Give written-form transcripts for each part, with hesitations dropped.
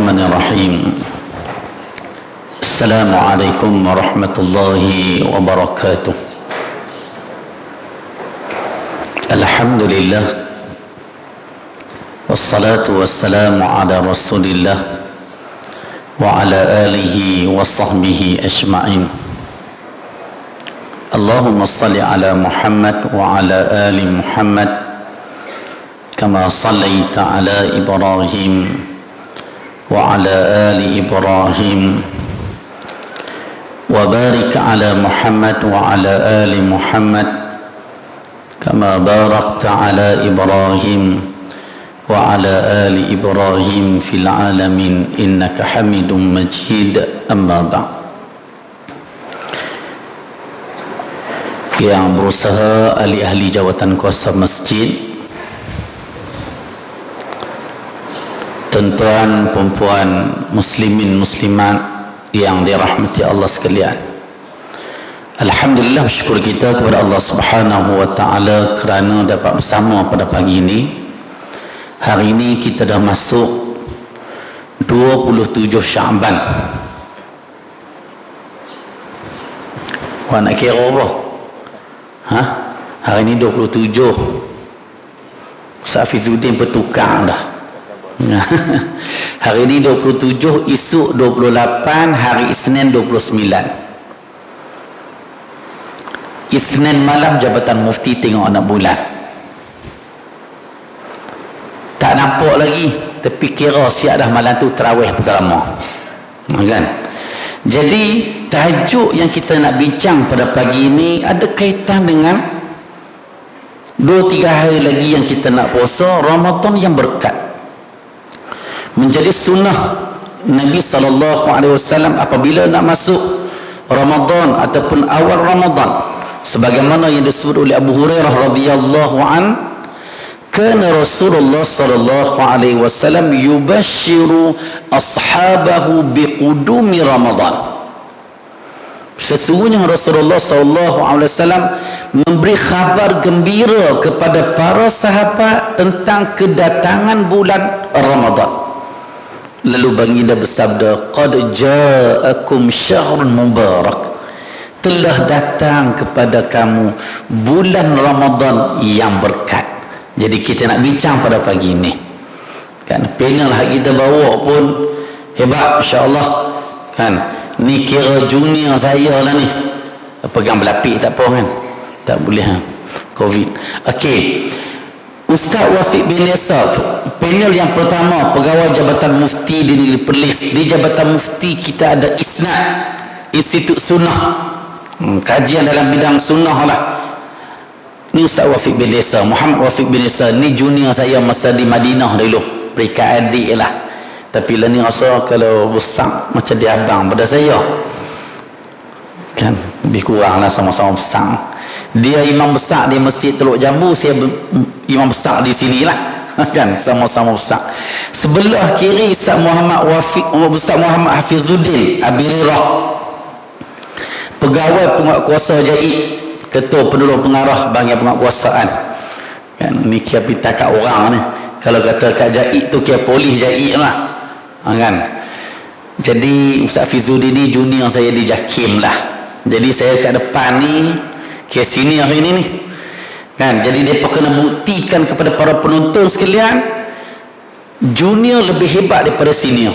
Bismillahirrahmanirrahim. Assalamualaikum warahmatullahi wabarakatuh. Alhamdulillah, wassalatu wassalamu ala rasulillah wa ala alihi wa sahbihi ajma'in. Allahumma salli ala Muhammad wa ala ali Muhammad kama sallaita ala Ibrahim wa ala ali Ibrahim wa barik ala Muhammad wa ala ali Muhammad kama barakta ala Ibrahim wa ala ali Ibrahim fil alamin innaka Hamidum Majid. Amma ba'd. Yang berusaha ahli-ahli jawatan kuasa masjid, tuan-tuan, perempuan, muslimin, muslimat yang dirahmati Allah sekalian, alhamdulillah, syukur kita kepada Allah Subhanahu wa taala kerana dapat bersama pada pagi ini. Hari ini kita dah masuk 27 Syaban. Wah, nak kira apa? Hari ini 27. Ustaz Fizuddin bertukar dah. Hari ini 27, esok 28, hari Isnin 29. Isnin malam Jabatan Mufti tengok anak bulan. Tak nampak lagi, tapi kira siap dah malam tu tarawih pertama. Kan? Jadi tajuk yang kita nak bincang pada pagi ini ada kaitan dengan 2-3 hari lagi yang kita nak puasa Ramadan yang berkat. Menjadi sunnah Nabi SAW apabila nak masuk Ramadan ataupun awal Ramadan, sebagaimana yang disebut oleh Abu Hurairah radhiyallahu an, kana Rasulullah SAW yubashiru ashabahu biqudumi Ramadan. Sesungguhnya Rasulullah SAW memberi khabar gembira kepada para sahabat tentang kedatangan bulan Ramadan. Lalu baginda bersabda, qad ja'akum syahrun mubarak, telah datang kepada kamu bulan Ramadan yang berkat. Jadi kita nak bincang pada pagi ini, kan, panel yang kita bawa pun hebat, insya-Allah, kan. Ni kira junior saya lah ni, pegang belapik tak apa kan, tak boleh Covid. Okey, Ustaz Wafiq bin Yasaf, panel yang pertama, pegawai Jabatan Mufti di Negeri Perlis. Di Jabatan Mufti kita ada ISNAD, Institut Sunnah, kajian dalam bidang sunnah lah. Ni Ustaz Wafiq bin Yasaf, Muhammad Wafiq bin Yasaf. Ni junior saya masa di Madinah dulu, peringkat adik lah. Tapi lah ni rasa kalau besar macam dia abang pada saya, kan, lebih kurang lah sama-sama besar. Dia imam besar di Masjid Teluk Jambu, saya imam besar di sini lah, kan, sama-sama besar. Sebelah kiri Ustaz Muhammad Hafizuddin Abirirah, pegawai penguatkuasa JAI, ketua penolong pengarah bahagian penguatkuasaan, kan. Ni kira pintar kat orang ni, kalau kata kat JAI tu kira polis JAI lah, kan. Jadi Ustaz Fizuddin ni junior saya di JAKIM lah. Jadi saya kat depan ni kira senior hari ni, kan. Jadi dia kena buktikan kepada para penonton sekalian, junior lebih hebat daripada senior.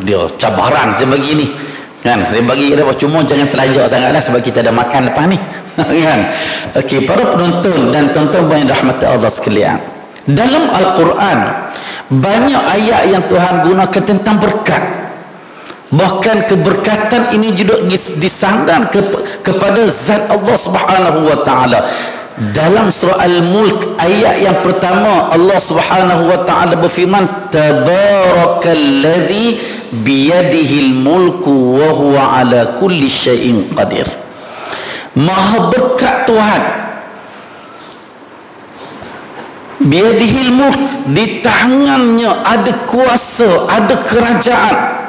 Dia cabaran saya bagi ni, kan. Saya bagi dia, cuma jangan terlajak sangatlah sebab kita ada makan lepas ni, kan. Okey, para penonton dan tonton yang rahmat Allah sekalian, dalam Al-Quran banyak ayat yang Tuhan gunakan tentang berkat. Bahkan keberkatan ini juga disandar kepada zat Allah Subhanahu wa taala. Dalam surah Al-Mulk ayat yang pertama, Allah Subhanahu wa taala berfirman, tabarakalladzi biyadihil mulku wa huwa ala kulli syai'in qadir. Maha berkat Tuhan, biyadihil mulk, di tangannya ada kuasa, ada kerajaan,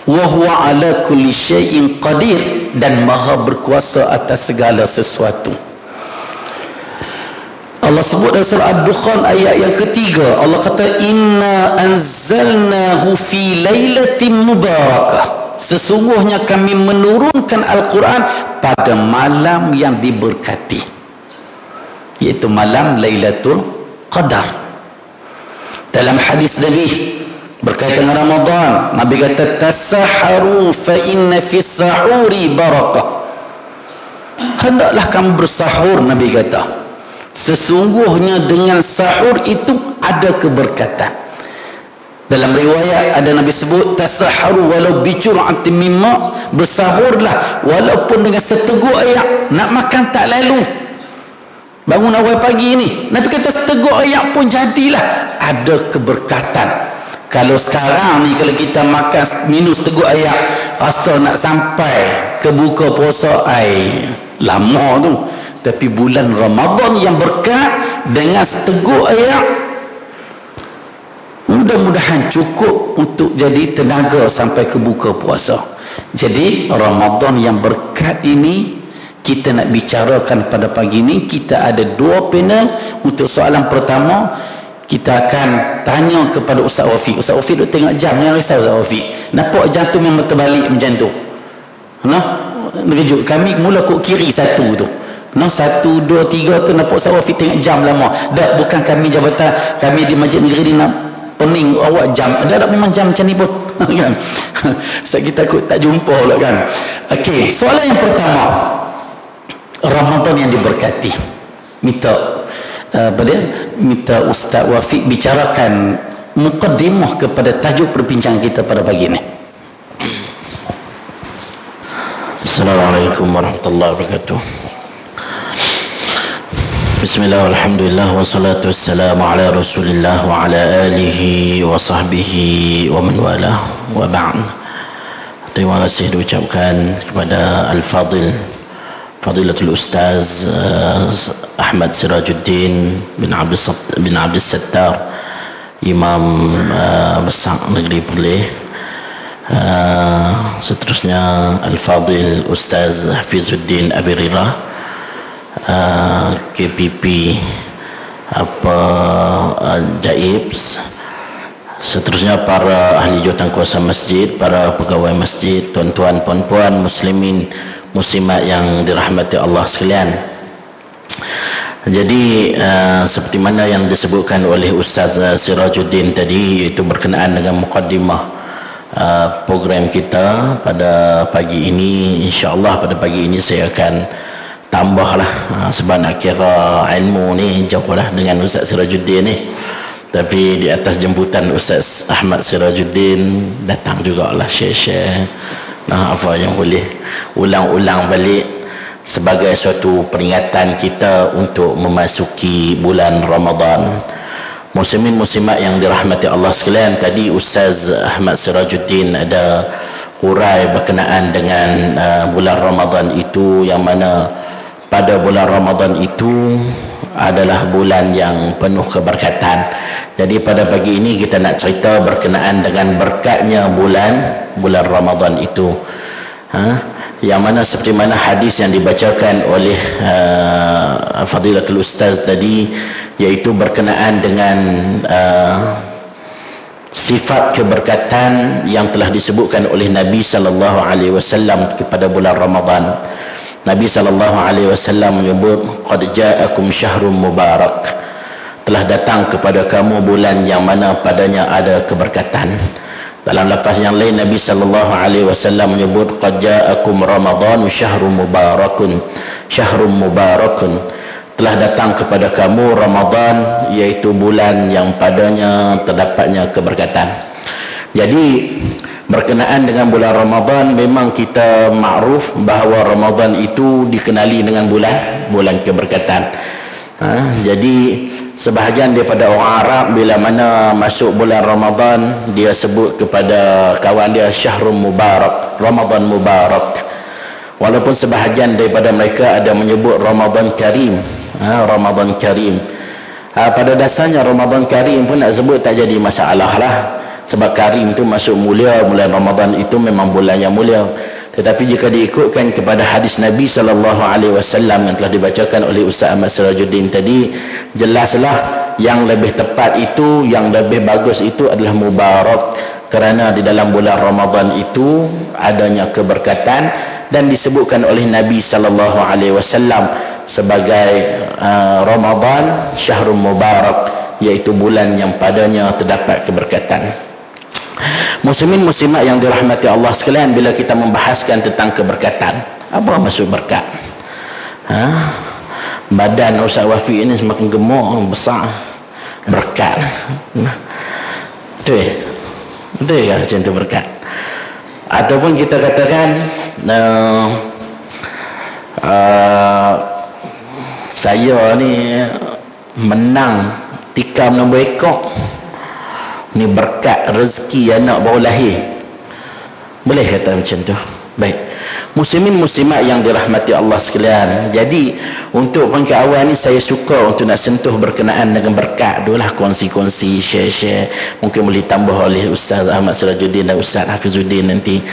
wa huwa ala kulli syai'in qadir, dan maha berkuasa atas segala sesuatu. Allah sebut dalam surah Ad-Dukhan ayat yang ketiga, Allah kata inna anzalnahu fi lailatin mubarakah, sesungguhnya kami menurunkan Al-Quran pada malam yang diberkati, iaitu malam Lailatul Qadar. Dalam hadis Nabi berkaitan dengan Ramadan, Nabi kata tasaharu fa inna fi sahuri barakah, hendaklah kamu bersahur, Nabi kata, sesungguhnya dengan sahur itu ada keberkatan. Dalam riwayat ada Nabi sebut tasaharu walau bicur'atin mimma, bersahurlah walaupun dengan seteguk air. Nak makan tak lalu, bangun awal pagi ni, Nabi kata seteguk air pun jadilah ada keberkatan. Kalau sekarang ni kalau kita makan minus seteguk air, rasa nak sampai ke buka puasa air lama tu. Tapi bulan Ramadan yang berkat dengan seteguk air, mudah-mudahan cukup untuk jadi tenaga sampai ke buka puasa. Jadi Ramadan yang berkat ini kita nak bicarakan pada pagi ini. Kita ada dua panel. Untuk soalan pertama, kita akan tanya kepada Ustaz Wafiq. Ustaz Wafiq duk tengok jam, yang risau Ustaz Wafiq. Nampak jam tu memang terbalik macam tu. Nah, kejut kami mula kok kiri satu tu. Nah, 1, 2, 3 tu nampak Ustaz Wafiq tengok jam lama. Dah, bukan kami jabatan, kami di Masjid Negeri ni nak pening awak jam. Dah memang jam macam ni pun. Kan? Saya kita takut tak jumpa pula kan. Okey, soalan yang pertama, Ramadan yang diberkati. Minta Ustaz Wafiq bicarakan muqaddimah kepada tajuk perbincangan kita pada pagi ini. Assalamualaikum warahmatullahi wabarakatuh. Bismillah, alhamdulillah, wassalatu wassalamu ala rasulillah wa ala alihi wa sahbihi wa man wala wa ba'd. Terima kasih diucapkan kepada Fadilatul Ustaz Ahmad Sirajuddin bin Abdul Sattar, Imam Besar Negeri Perlis. Seterusnya Al-Fadil Ustaz Hafizuddin Abi Rira, KPP Jaibs. Seterusnya para ahli jawatan kuasa masjid, para pegawai masjid, tuan-tuan, puan-puan, muslimin, muslimat yang dirahmati Allah sekalian. Jadi seperti mana yang disebutkan oleh Ustaz Sirajuddin tadi, itu berkenaan dengan muqaddimah program kita pada pagi ini. InsyaAllah pada pagi ini saya akan tambahlah, sebab nak kira ilmu ni jauh lah dengan Ustaz Sirajuddin ni. Tapi di atas jemputan Ustaz Ahmad Sirajuddin datang jugalah share-share apa yang boleh ulang-ulang balik sebagai suatu peringatan kita untuk memasuki bulan Ramadan. Muslimin muslimat yang dirahmati Allah sekalian, tadi Ustaz Ahmad Sirajuddin ada hurai berkenaan dengan bulan Ramadan itu, yang mana pada bulan Ramadan itu adalah bulan yang penuh keberkatan. Jadi pada pagi ini kita nak cerita berkenaan dengan berkatnya bulan Ramadan itu, yang mana seperti mana hadis yang dibacakan oleh Fadilatul Ustaz tadi, iaitu berkenaan dengan sifat keberkatan yang telah disebutkan oleh Nabi sallallahu alaihi wasallam kepada bulan Ramadan. Nabi sallallahu alaihi wasallam menyebut, qad ja'akum syahrun mubarak, telah datang kepada kamu bulan yang mana padanya ada keberkatan. Dalam lafaz yang lain Nabi sallallahu alaihi wasallam menyebut, qad ja'akum ramadhan syahrun mubarakun, telah datang kepada kamu Ramadan, iaitu bulan yang padanya terdapatnya keberkatan. Jadi berkenaan dengan bulan Ramadan, memang kita makruf bahawa Ramadan itu dikenali dengan bulan keberkatan. Jadi sebahagian daripada orang Arab bila mana masuk bulan Ramadan, dia sebut kepada kawan dia syahrul mubarak, Ramadan mubarak. Walaupun sebahagian daripada mereka ada menyebut Ramadan Karim, Ramadan Karim. Pada dasarnya Ramadan Karim pun nak sebut tak jadi masalah lah, sebab Karim tu masuk mulia. Bulan Ramadan itu memang bulan yang mulia. Tetapi jika diikutkan kepada hadis Nabi SAW yang telah dibacakan oleh Ustaz Ahmad Sirajuddin tadi, jelaslah yang lebih tepat itu, yang lebih bagus itu adalah mubarak, kerana di dalam bulan Ramadan itu adanya keberkatan dan disebutkan oleh Nabi SAW sebagai Ramadan syahrul mubarak, iaitu bulan yang padanya terdapat keberkatan. Muslimin muslimat yang dirahmati Allah sekalian, bila kita membahaskan tentang keberkatan, apa maksud berkat? Badan Ustaz Wafi ini semakin gemuk, besar, berkat. Betul ya macam tu berkat? Ataupun kita katakan saya ni menang tikam nombor ekor, ni berkat rezeki anak baru lahir. Boleh kata macam tu? Baik, muslimin muslimat yang dirahmati Allah sekalian, jadi untuk pangkat awal ni saya suka untuk nak sentuh berkenaan dengan berkat. Itulah kongsi-kongsi, share-share, mungkin boleh tambah oleh Ustaz Ahmad Sirajuddin dan Ustaz Hafizuddin nanti.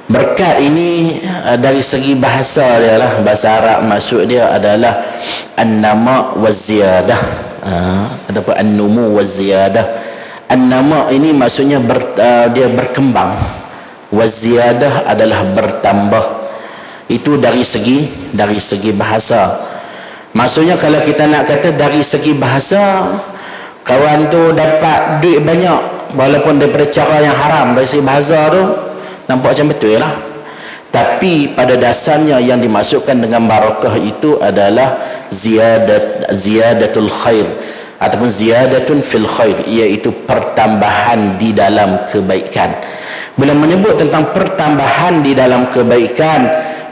Berkat ini dari segi bahasa dia lah, bahasa Arab maksud dia adalah an-nama wa ziyadah, ataupun an-numu wa ziyadah. An-nama ini maksudnya dia berkembang, wa ziyadah adalah bertambah. Itu dari segi bahasa. Maksudnya kalau kita nak kata dari segi bahasa, kawan tu dapat duit banyak walaupun daripada cara yang haram, dari segi bahasa tu nampak macam betul lah. Tapi pada dasarnya yang dimasukkan dengan barakah itu adalah ziyadatul khair ataupun ziyadatun fil khair, iaitu pertambahan di dalam kebaikan. Bila menyebut tentang pertambahan di dalam kebaikan,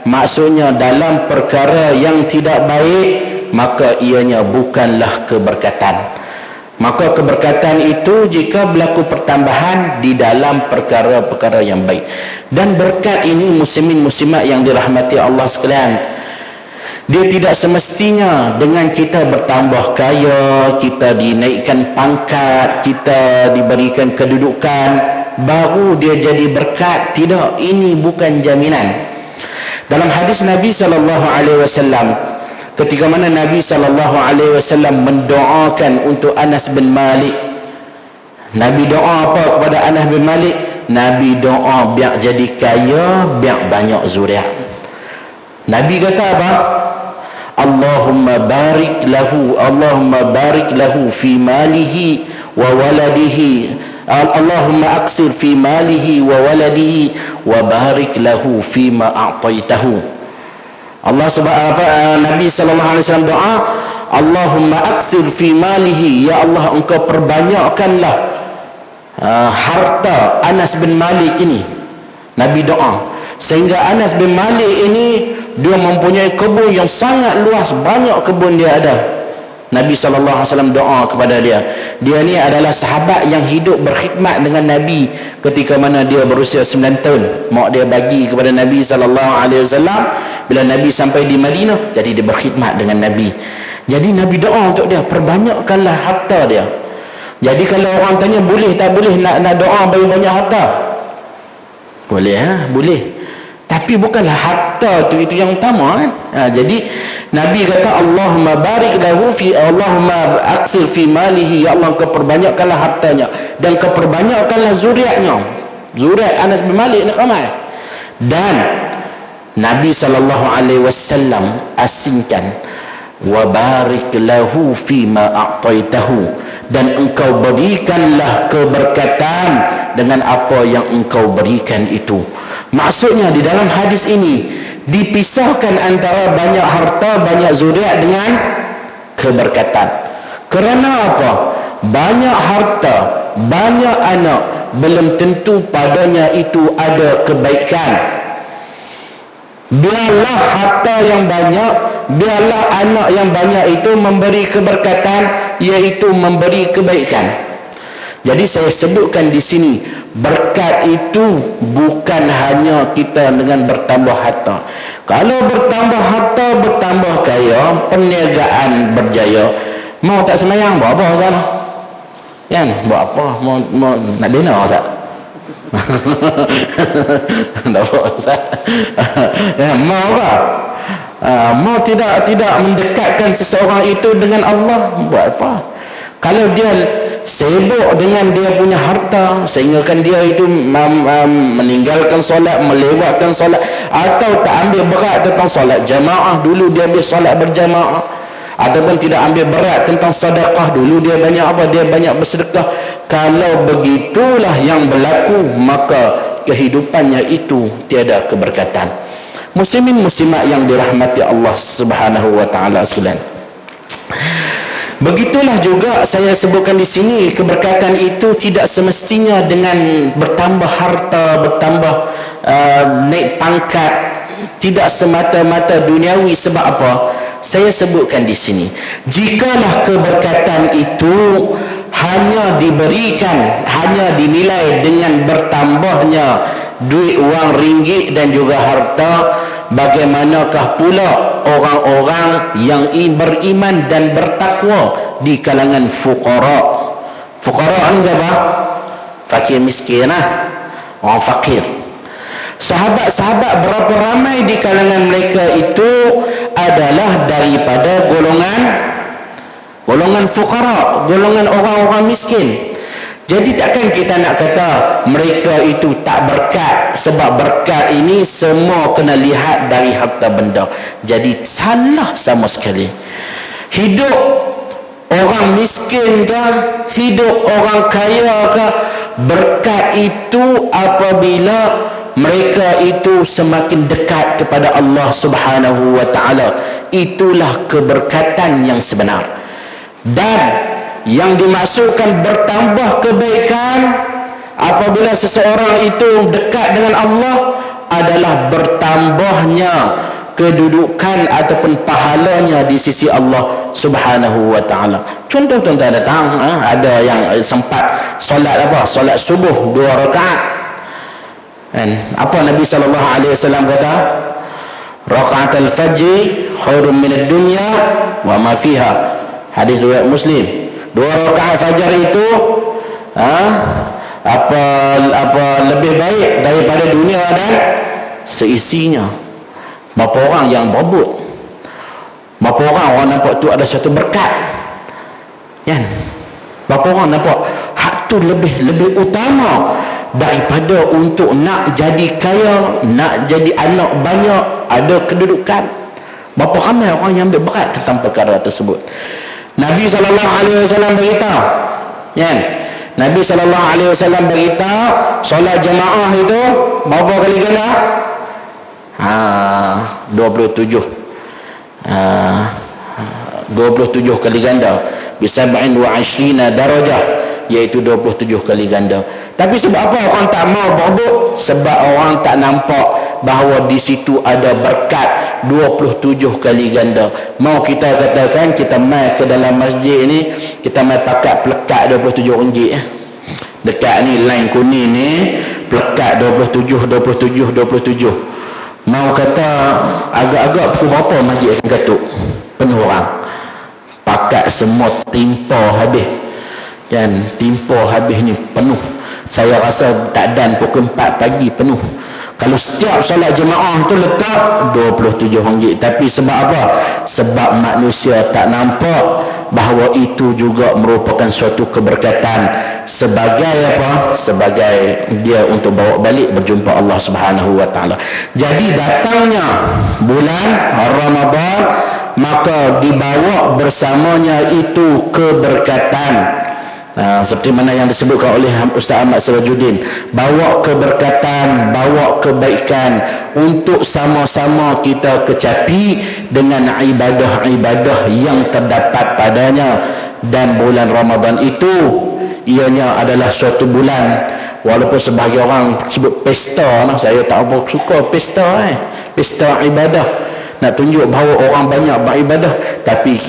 maksudnya dalam perkara yang tidak baik, maka ianya bukanlah keberkatan. Maka keberkatan itu jika berlaku pertambahan di dalam perkara-perkara yang baik. Dan berkat ini muslimin muslimat yang dirahmati Allah sekalian, dia tidak semestinya dengan kita bertambah kaya, kita dinaikkan pangkat, kita diberikan kedudukan, baru dia jadi berkat. Tidak, ini bukan jaminan. Dalam hadis Nabi SAW, ketika mana Nabi SAW mendoakan untuk Anas bin Malik, Nabi doa apa kepada Anas bin Malik? Nabi doa biar jadi kaya, biar banyak zuriat. Nabi kata apa? Allahumma barik lahu fi malihi wa waladihi, Allahumma aksir fi malihi wa waladihi wa barik lahu fi ma a'taitahu. Nabi SAW doa, Allahumma aksir fi malihi, ya Allah engkau perbanyakkanlah harta Anas bin Malik ini. Nabi doa sehingga Anas bin Malik ini dia mempunyai kebun yang sangat luas, banyak kebun dia ada. Nabi SAW doa kepada dia. Dia ni adalah sahabat yang hidup berkhidmat dengan Nabi ketika mana dia berusia 9 tahun. Mak dia bagi kepada Nabi SAW bila Nabi sampai di Madinah, jadi dia berkhidmat dengan Nabi. Jadi Nabi doa untuk dia, perbanyakkanlah harta dia. Jadi kalau orang tanya boleh tak boleh nak doa bagi banyak harta? Boleh, boleh. Tapi bukanlah harta itu yang utama kan? Jadi Nabi kata Allahumma barik lahu fi, Allahumma aksir fi malihi, ya Allah kau perbanyakkanlah hartanya dan kau perbanyakkanlah zuriatnya. Zuriat Anas bin Malik ni ramai. Dan Nabi SAW asingkan wa barik lahu fi ma a'taitahu, dan engkau berikanlah keberkatan dengan apa yang engkau berikan itu. Maksudnya di dalam hadis ini dipisahkan antara banyak harta, banyak zuriat dengan keberkatan. Kerana apa? Banyak harta, banyak anak, belum tentu padanya itu ada kebaikan. Biarlah harta yang banyak, biarlah anak yang banyak itu memberi keberkatan, iaitu memberi kebaikan. Jadi saya sebutkan di sini, berkat itu bukan hanya kita dengan bertambah harta. Kalau bertambah harta, bertambah kaya, perniagaan berjaya, mau tak semayang buat apa Ustaz? Kan? Buat apa? Mau nak dina Ustaz? Nampak Ustaz? Mau tak? Mau tidak mendekatkan seseorang itu dengan Allah, buat apa? Kalau dia sibuk dengan dia punya harta sehinggakan dia itu meninggalkan solat, melewatkan solat, atau tak ambil berat tentang solat jamaah, dulu dia ambil solat berjamaah, ataupun tidak ambil berat tentang sedekah, dulu dia banyak apa? Dia banyak bersedekah. Kalau begitulah yang berlaku, maka kehidupannya itu tiada keberkatan. Muslimin muslimat yang dirahmati Allah Subhanahu wa taala sekalian, begitulah juga saya sebutkan di sini, keberkatan itu tidak semestinya dengan bertambah harta, bertambah naik pangkat, tidak semata-mata duniawi. Sebab apa? Saya sebutkan di sini, jikalah keberkatan itu hanya diberikan, hanya dinilai dengan bertambahnya duit wang ringgit dan juga harta, bagaimanakah pula orang-orang yang beriman dan bertakwa di kalangan fuqara? Fuqara ni siapa? Fakir miskin lah, orang fakir. Sahabat-sahabat berapa ramai di kalangan mereka itu adalah daripada golongan fuqara, golongan orang-orang miskin. Jadi takkan kita nak kata mereka itu tak berkat, sebab berkat ini semua kena lihat dari harta benda. Jadi salah sama sekali. Hidup orang miskin ke, hidup orang kaya ke, berkat itu apabila mereka itu semakin dekat kepada Allah Subhanahu wa taala. Itulah keberkatan yang sebenar. Dan yang dimaksudkan bertambah kebaikan apabila seseorang itu dekat dengan Allah adalah bertambahnya kedudukan ataupun pahalanya di sisi Allah Subhanahu wa taala. Contoh tuan-tuan datang, ada yang sempat solat solat subuh 2 rakaat. Dan apa Nabi sallallahu alaihi wasallam kata? Rakaatul fajr khairun minad dunya wa ma fiha. Hadis riwayat Muslim. 2 rakaat fajar itu lebih baik daripada dunia dan seisinya. Berapa orang yang berebut? Berapa orang nampak tu ada satu berkat? Kan? Berapa orang nampak hak tu lebih utama daripada untuk nak jadi kaya, nak jadi anak banyak, ada kedudukan. Berapa ramai orang yang ambil berat tentang perkara tersebut. Nabi SAW beritahu, kan? Nabi SAW beritahu solat jemaah itu berapa kali ganda? 27 kali ganda, bisab'in wa 20 darajah, iaitu 27 kali ganda. Tapi sebab apa orang tak mau berebut? Sebab orang tak nampak bahawa di situ ada berkat 27 kali ganda. Mau kita katakan kita mai ke dalam masjid ni, kita mai pakat pelekat RM27. Dekat ni line kuning ni pelekat 27. Mau kata agak-agak pukul berapa masjid akan katuk? Penuh orang. Pakat semua timpa habis. Dan timpa habis ni penuh. Saya rasa tak dan pukul 4 pagi penuh. Kalau setiap solat jemaah tu letak RM27. Tapi sebab apa? Sebab manusia tak nampak bahawa itu juga merupakan suatu keberkatan. Sebagai apa? Sebagai dia untuk bawa balik berjumpa Allah Subhanahu wa taala. Jadi datangnya bulan Ramadan, maka dibawa bersamanya itu keberkatan. Seperti mana yang disebutkan oleh Ustaz Ahmad Sirajuddin, bawa keberkatan, bawa kebaikan untuk sama-sama kita kecapi dengan ibadah-ibadah yang terdapat padanya. Dan bulan Ramadan itu ianya adalah suatu bulan, walaupun sebahagian orang sebut pesta, saya tak apa suka pesta, pesta ibadah, nak tunjuk bahawa orang banyak beribadah. Tapi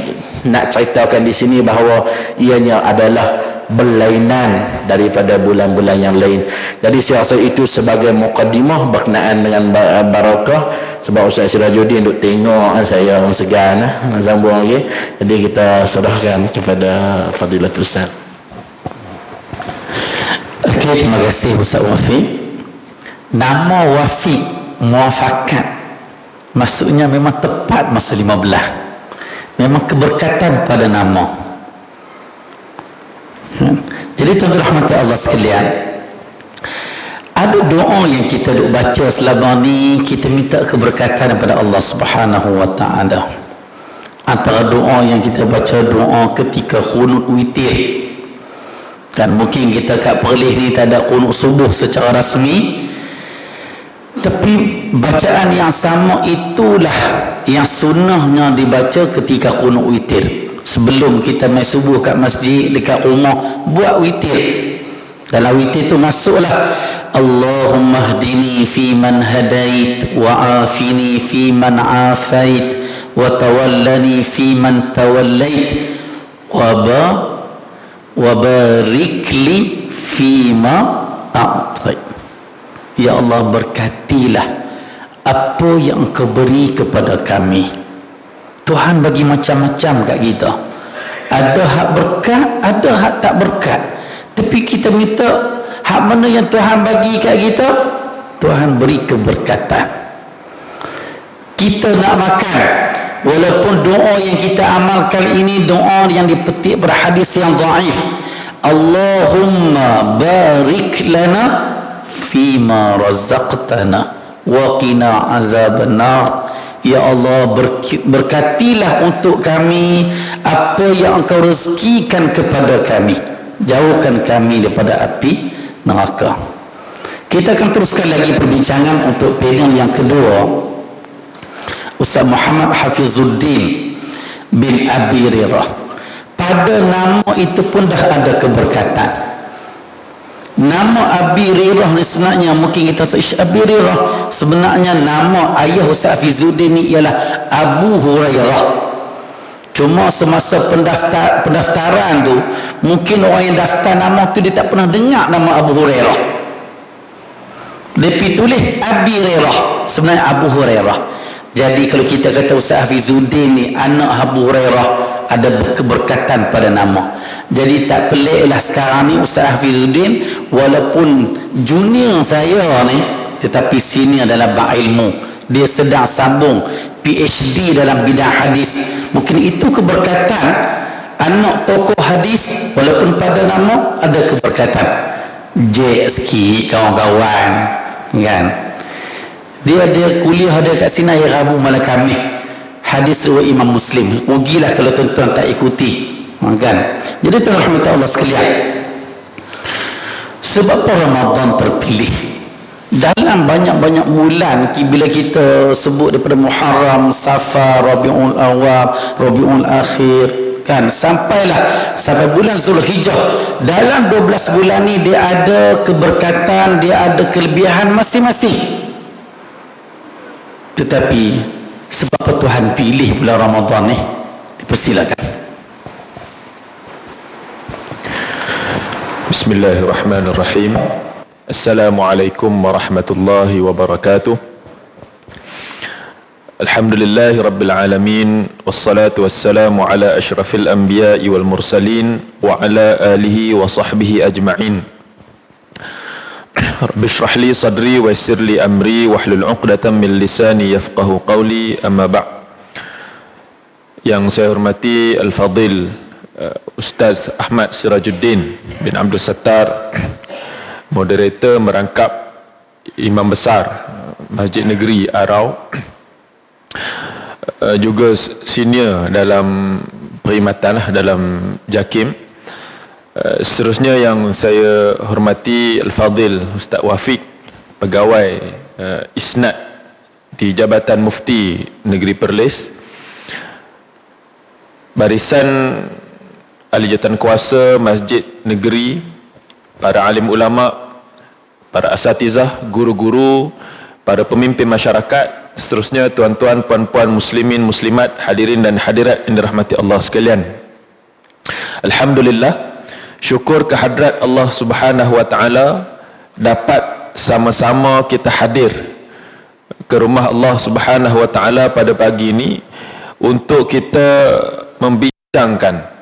nak ceritakan di sini bahawa ianya adalah berlainan daripada bulan-bulan yang lain. Jadi saya rasa itu sebagai muqaddimah berkenaan dengan barakah. Sebab Ustaz Sirajuddin duk tengok saya orang segan nak sambung lagi. Jadi kita serahkan kepada Fadilatul Ustaz. Okey, terima kasih Ustaz Wafiq. Nama Wafiq muafakat, maksudnya memang tepat masa 15. Memang keberkatan pada nama. Jadi tuan-tuan rahmati Allah sekalian, ada doa yang kita duk baca selama ni, kita minta keberkatan daripada Allah Subhanahu wa taala. Antara doa yang kita baca, doa ketika qunut witir. Kan mungkin kita kat Perlis ni tak ada qunut subuh secara rasmi, tapi bacaan yang sama itulah yang sunnahnya dibaca ketika qunut witir. Sebelum kita main subuh kat masjid, dekat rumah, buat witir. Dalam witir tu masuklah Allahumma hdini fi man hadait, wa afini fi man afait, wa tawallani fi man tawallait, wa barik li fima a'tait. Ya Allah, berkatilah apa yang Engkau beri kepada kami. Tuhan bagi macam-macam kat kita. Ada hak berkat, ada hak tak berkat. Tapi kita minta hak mana yang Tuhan bagi kat kita, Tuhan beri keberkatan. Kita nak makan, walaupun doa yang kita amalkan ini doa yang dipetik berhadis yang dhaif. Allahumma barik lana fima razaqtana wa qina azabannar. Ya Allah, berkatilah untuk kami apa yang Engkau rezekikan kepada kami, jauhkan kami daripada api neraka. Kita akan teruskan lagi perbincangan untuk panel yang kedua. Ustaz Muhammad Hafizuddin bin Abi Rirah. Pada nama itu pun dah ada keberkatan. Nama Abi Rirah ni sebenarnya, mungkin kita Abi Rirah, sebenarnya nama ayah Ustaz Hafizuddin ni ialah Abu Hurairah. Cuma semasa pendaftaran tu, mungkin orang yang daftar nama tu dia tak pernah dengar nama Abu Hurairah. Dia pergi tulis Abi Rirah, sebenarnya Abu Hurairah. Jadi kalau kita kata Ustaz Hafizuddin ni anak Abu Hurairah, ada keberkatan pada nama. Jadi tak peliklah sekarang ni Ustaz Hafizuddin walaupun junior saya ni, tetapi senior dalam bab ilmu. Dia sedang sambung PhD dalam bidang hadis. Mungkin itu keberkatan anak tokoh hadis, walaupun pada nama ada keberkatan. J sikit kawan-kawan, kan? Dia kuliah dia kat sini hari Rabu malam Khamis. Hadis riwayat Imam Muslim. Rugilah kalau tuan-tuan tak ikuti, kan? Jadi tuan rahmat Allah sekalian, sebab Ramadan terpilih dalam banyak-banyak bulan, bila kita sebut daripada Muharram, Safar, Rabiul Awal, Rabiul Akhir, kan, sampai bulan Zulhijjah. Dalam 12 bulan ni dia ada keberkatan, dia ada kelebihan masing-masing. Tetapi sebab apa Tuhan pilih bulan Ramadan ni? Dipersilakan. Bismillahirrahmanirrahim. Assalamualaikum warahmatullahi wabarakatuh. Alhamdulillahi rabbil alamin, wassalatu wassalamu ala ashrafil anbiya'i wal mursalin wa ala alihi wa sahbihi ajma'in. Rabbi shrah li sadri wa yassir li amri wahlul 'uqdatam min lisani yafqahu qawli, amma ba'. Yang saya hormati Al-Fadil Ustaz Ahmad Sirajuddin bin Abdul Sattar, moderator merangkap Imam Besar Masjid Negeri Arau, juga senior dalam perkhidmatan dalam JAKIM. Seterusnya yang saya hormati Al-Fadil Ustaz Wafiq, pegawai Isnad di Jabatan Mufti Negeri Perlis, barisan ahli jawatan kuasa Masjid Negeri, para alim ulama, para asatizah, guru-guru, para pemimpin masyarakat, seterusnya tuan-tuan, puan-puan, muslimin, muslimat, hadirin dan hadirat yang dirahmati Allah sekalian. Alhamdulillah, syukur kehadrat Allah Subhanahu wa taala dapat sama-sama kita hadir ke rumah Allah Subhanahu wa taala pada pagi ini untuk kita membincangkan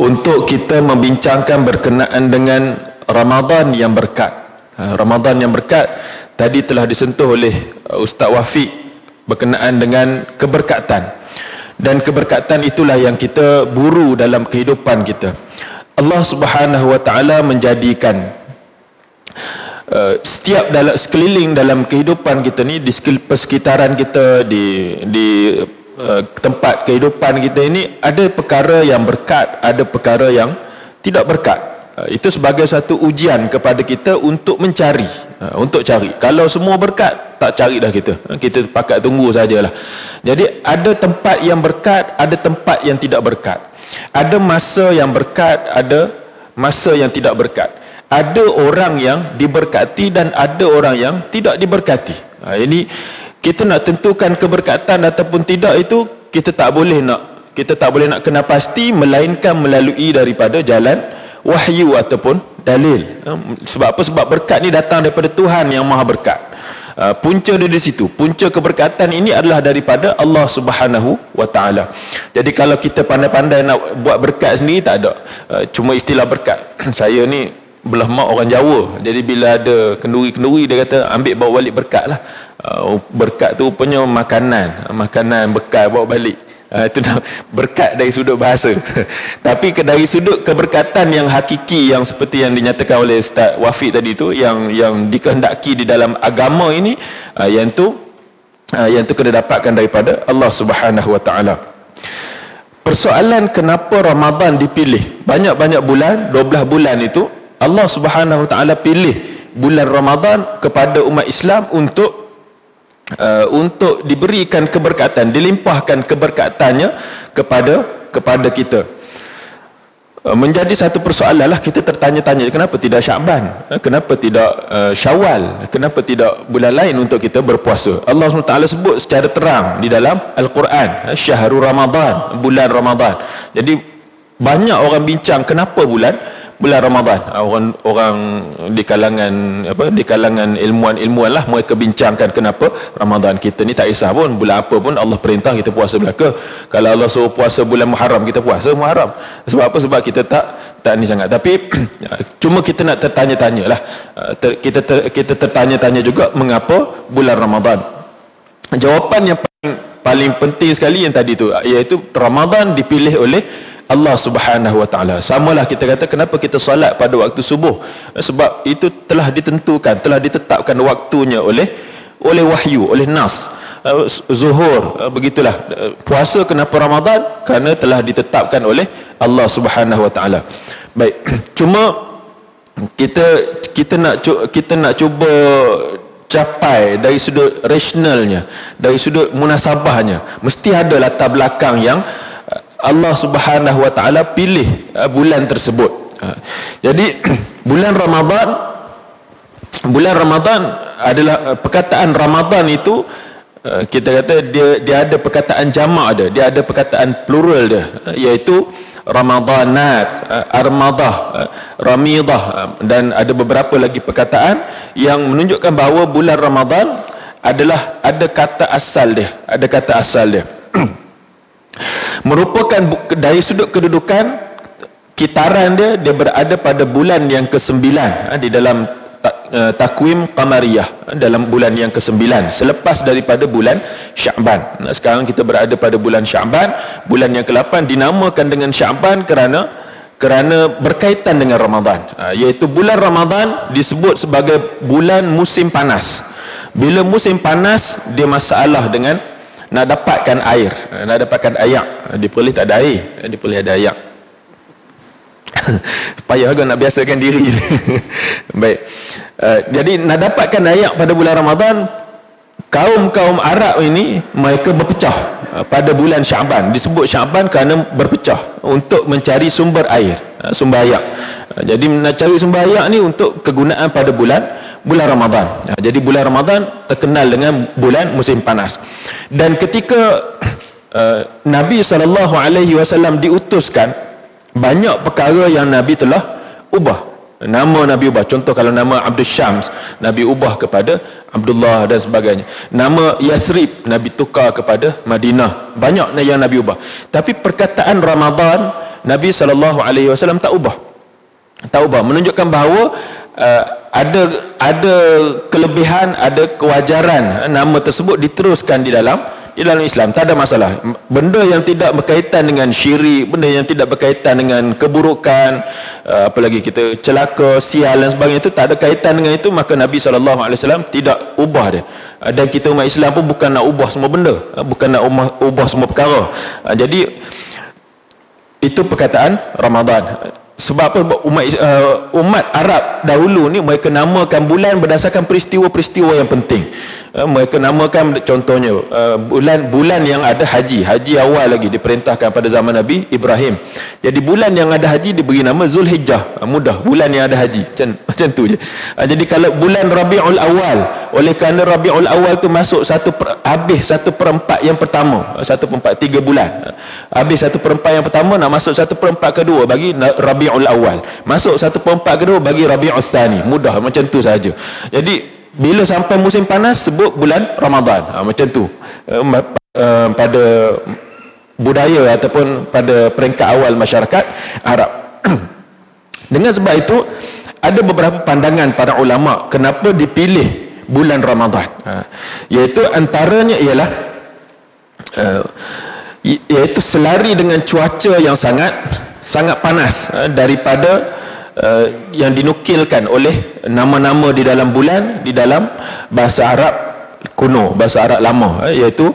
untuk kita membincangkan berkenaan dengan Ramadan yang berkat. Ramadan yang berkat tadi telah disentuh oleh Ustaz Wafiq berkenaan dengan keberkatan. Dan keberkatan itulah yang kita buru dalam kehidupan kita. Allah Subhanahu wa taala menjadikan setiap dalam sekeliling dalam kehidupan kita ni, di persekitaran kita, di tempat kehidupan kita ini, ada perkara yang berkat, ada perkara yang tidak berkat. Itu sebagai satu ujian kepada kita untuk mencari, untuk cari. Kalau semua berkat, tak cari dah kita. Kita pakat tunggu sajalah. Jadi ada tempat yang berkat, ada tempat yang tidak berkat. Ada masa yang berkat, ada masa yang tidak berkat. Ada orang yang diberkati dan ada orang yang tidak diberkati. Ini kita nak tentukan keberkatan ataupun tidak, itu kita tak boleh nak kena pasti, melainkan melalui daripada jalan wahyu ataupun dalil. Sebab apa? Sebab berkat ni datang daripada Tuhan yang Maha Berkat. Punca dia di situ. Punca keberkatan ini adalah daripada Allah Subhanahu wa taala. Jadi kalau kita pandai-pandai nak buat berkat sendiri, tak ada. Cuma istilah berkat. Saya ni belah mak orang Jawa. Jadi bila ada kenduri-kenduri, dia kata ambil bawa balik berkat lah. Berkat tu rupanya makanan bekal bawa balik. Itu berkat dari sudut bahasa. Tapi dari sudut keberkatan yang hakiki, yang seperti yang dinyatakan oleh Ustaz Wafiq tadi tu, yang dikehendaki di dalam agama ini, yang tu kena dapatkan daripada Allah Subhanahu wa taala. Persoalan kenapa Ramadan dipilih? Banyak-banyak bulan, 12 bulan itu Allah Subhanahu wa taala pilih bulan Ramadan kepada umat Islam untuk diberikan keberkatan, dilimpahkan keberkatannya kepada kita. Menjadi satu persoalan lah, kita tertanya-tanya, kenapa tidak Sya'ban, kenapa tidak Syawal, kenapa tidak bulan lain untuk kita berpuasa. Allah SWT sebut secara terang di dalam Al-Quran, Syahrul Ramadan, bulan Ramadan. Jadi banyak orang bincang kenapa bulan Ramadan. Orang di kalangan ilmuwan lah, mereka bincangkan kenapa Ramadan. Kita ni tak kisah pun bulan apa pun, Allah perintah kita puasa belaka. Kalau Allah suruh puasa bulan Muharram, kita puasa Muharram. Sebab apa? Sebab kita tak ni sangat. Tapi cuma kita nak tertanya-tanya lah. Kita tertanya-tanya juga mengapa bulan Ramadan. Jawapan yang paling penting sekali yang tadi tu, iaitu Ramadan dipilih oleh Allah Subhanahu wa taala. Samalah kita kata kenapa kita solat pada waktu subuh, sebab itu telah ditentukan, telah ditetapkan waktunya oleh wahyu, oleh nas. Zuhur begitulah. Puasa kenapa Ramadan? Kerana telah ditetapkan oleh Allah Subhanahu wa taala. Baik, cuma kita nak cuba capai dari sudut rasionalnya, dari sudut munasabahnya, mesti ada latar belakang yang Allah Subhanahu wa taala pilih bulan tersebut. Jadi bulan Ramadan adalah, perkataan Ramadan itu kita kata dia ada perkataan jamak dia ada perkataan plural dia, iaitu Ramadanat, Armadah, Ramidah, dan ada beberapa lagi perkataan yang menunjukkan bahawa bulan Ramadan adalah ada kata asal dia, merupakan dari sudut kedudukan kitaran dia berada pada bulan yang ke-9 di dalam takwim qamariyah, dalam bulan yang ke-9 selepas daripada bulan Sya'ban. Sekarang kita berada pada bulan Sya'ban, bulan yang ke-8 dinamakan dengan Sya'ban kerana berkaitan dengan Ramadan, iaitu bulan Ramadan disebut sebagai bulan musim panas. Bila musim panas, dia masalah dengan nak dapatkan air, nak dapatkan ayak. Di Perlis tak ada air, di Perlis ada ayak. Payah agak nak biasakan diri. Baik. Jadi nak dapatkan ayak pada bulan Ramadan, kaum Arab ini mereka berpecah pada bulan Sya'ban. Disebut Sya'ban kerana berpecah untuk mencari sumber air, sumber ayak. Jadi nak cari sumber ayak ni untuk kegunaan pada bulan Ramadan. Jadi bulan Ramadan terkenal dengan bulan musim panas. Dan ketika Nabi SAW diutuskan, banyak perkara yang Nabi telah ubah. Nama Nabi ubah. Contoh kalau nama Abdul Syams, Nabi ubah kepada Abdullah dan sebagainya. Nama Yathrib, Nabi tukar kepada Madinah. Banyak yang Nabi ubah. Tapi perkataan Ramadan Nabi SAW tak ubah, menunjukkan bahawa ada kelebihan, ada kewajaran nama tersebut diteruskan di dalam Islam. Tak ada masalah. Benda yang tidak berkaitan dengan syirik, benda yang tidak berkaitan dengan keburukan, apalagi kita celaka, sial dan sebagainya, itu tak ada kaitan dengan itu, maka Nabi SAW tidak ubah dia. Dan kita umat Islam pun bukan nak ubah semua benda, bukan nak ubah semua perkara. Jadi itu perkataan Ramadan. Sebab apa? Umat Arab dahulu ni mereka namakan bulan berdasarkan peristiwa-peristiwa yang penting. Mereka namakan, contohnya bulan yang ada haji awal lagi diperintahkan pada zaman Nabi Ibrahim. Jadi bulan yang ada haji diberi nama Zulhijjah. Mudah, bulan yang ada haji, macam tu je. Jadi kalau bulan Rabiul Awal, oleh kerana Rabiul Awal tu masuk habis 1/4 yang pertama, 1/4 3 bulan, habis 1/4 yang pertama, nak masuk 1/4 kedua bagi Rabiul Awal, masuk 1/4 kedua bagi Rabiul Tsani. Mudah, macam tu saja. Jadi bila sampai musim panas sebut bulan Ramadan, macam tu. Pada budaya ataupun pada peringkat awal masyarakat Arab. Dengan sebab itu ada beberapa pandangan para ulama kenapa dipilih bulan Ramadan, iaitu antaranya ialah iaitu selari dengan cuaca yang sangat panas, daripada yang dinukilkan oleh nama-nama di dalam bulan di dalam bahasa Arab kuno, bahasa Arab lama, iaitu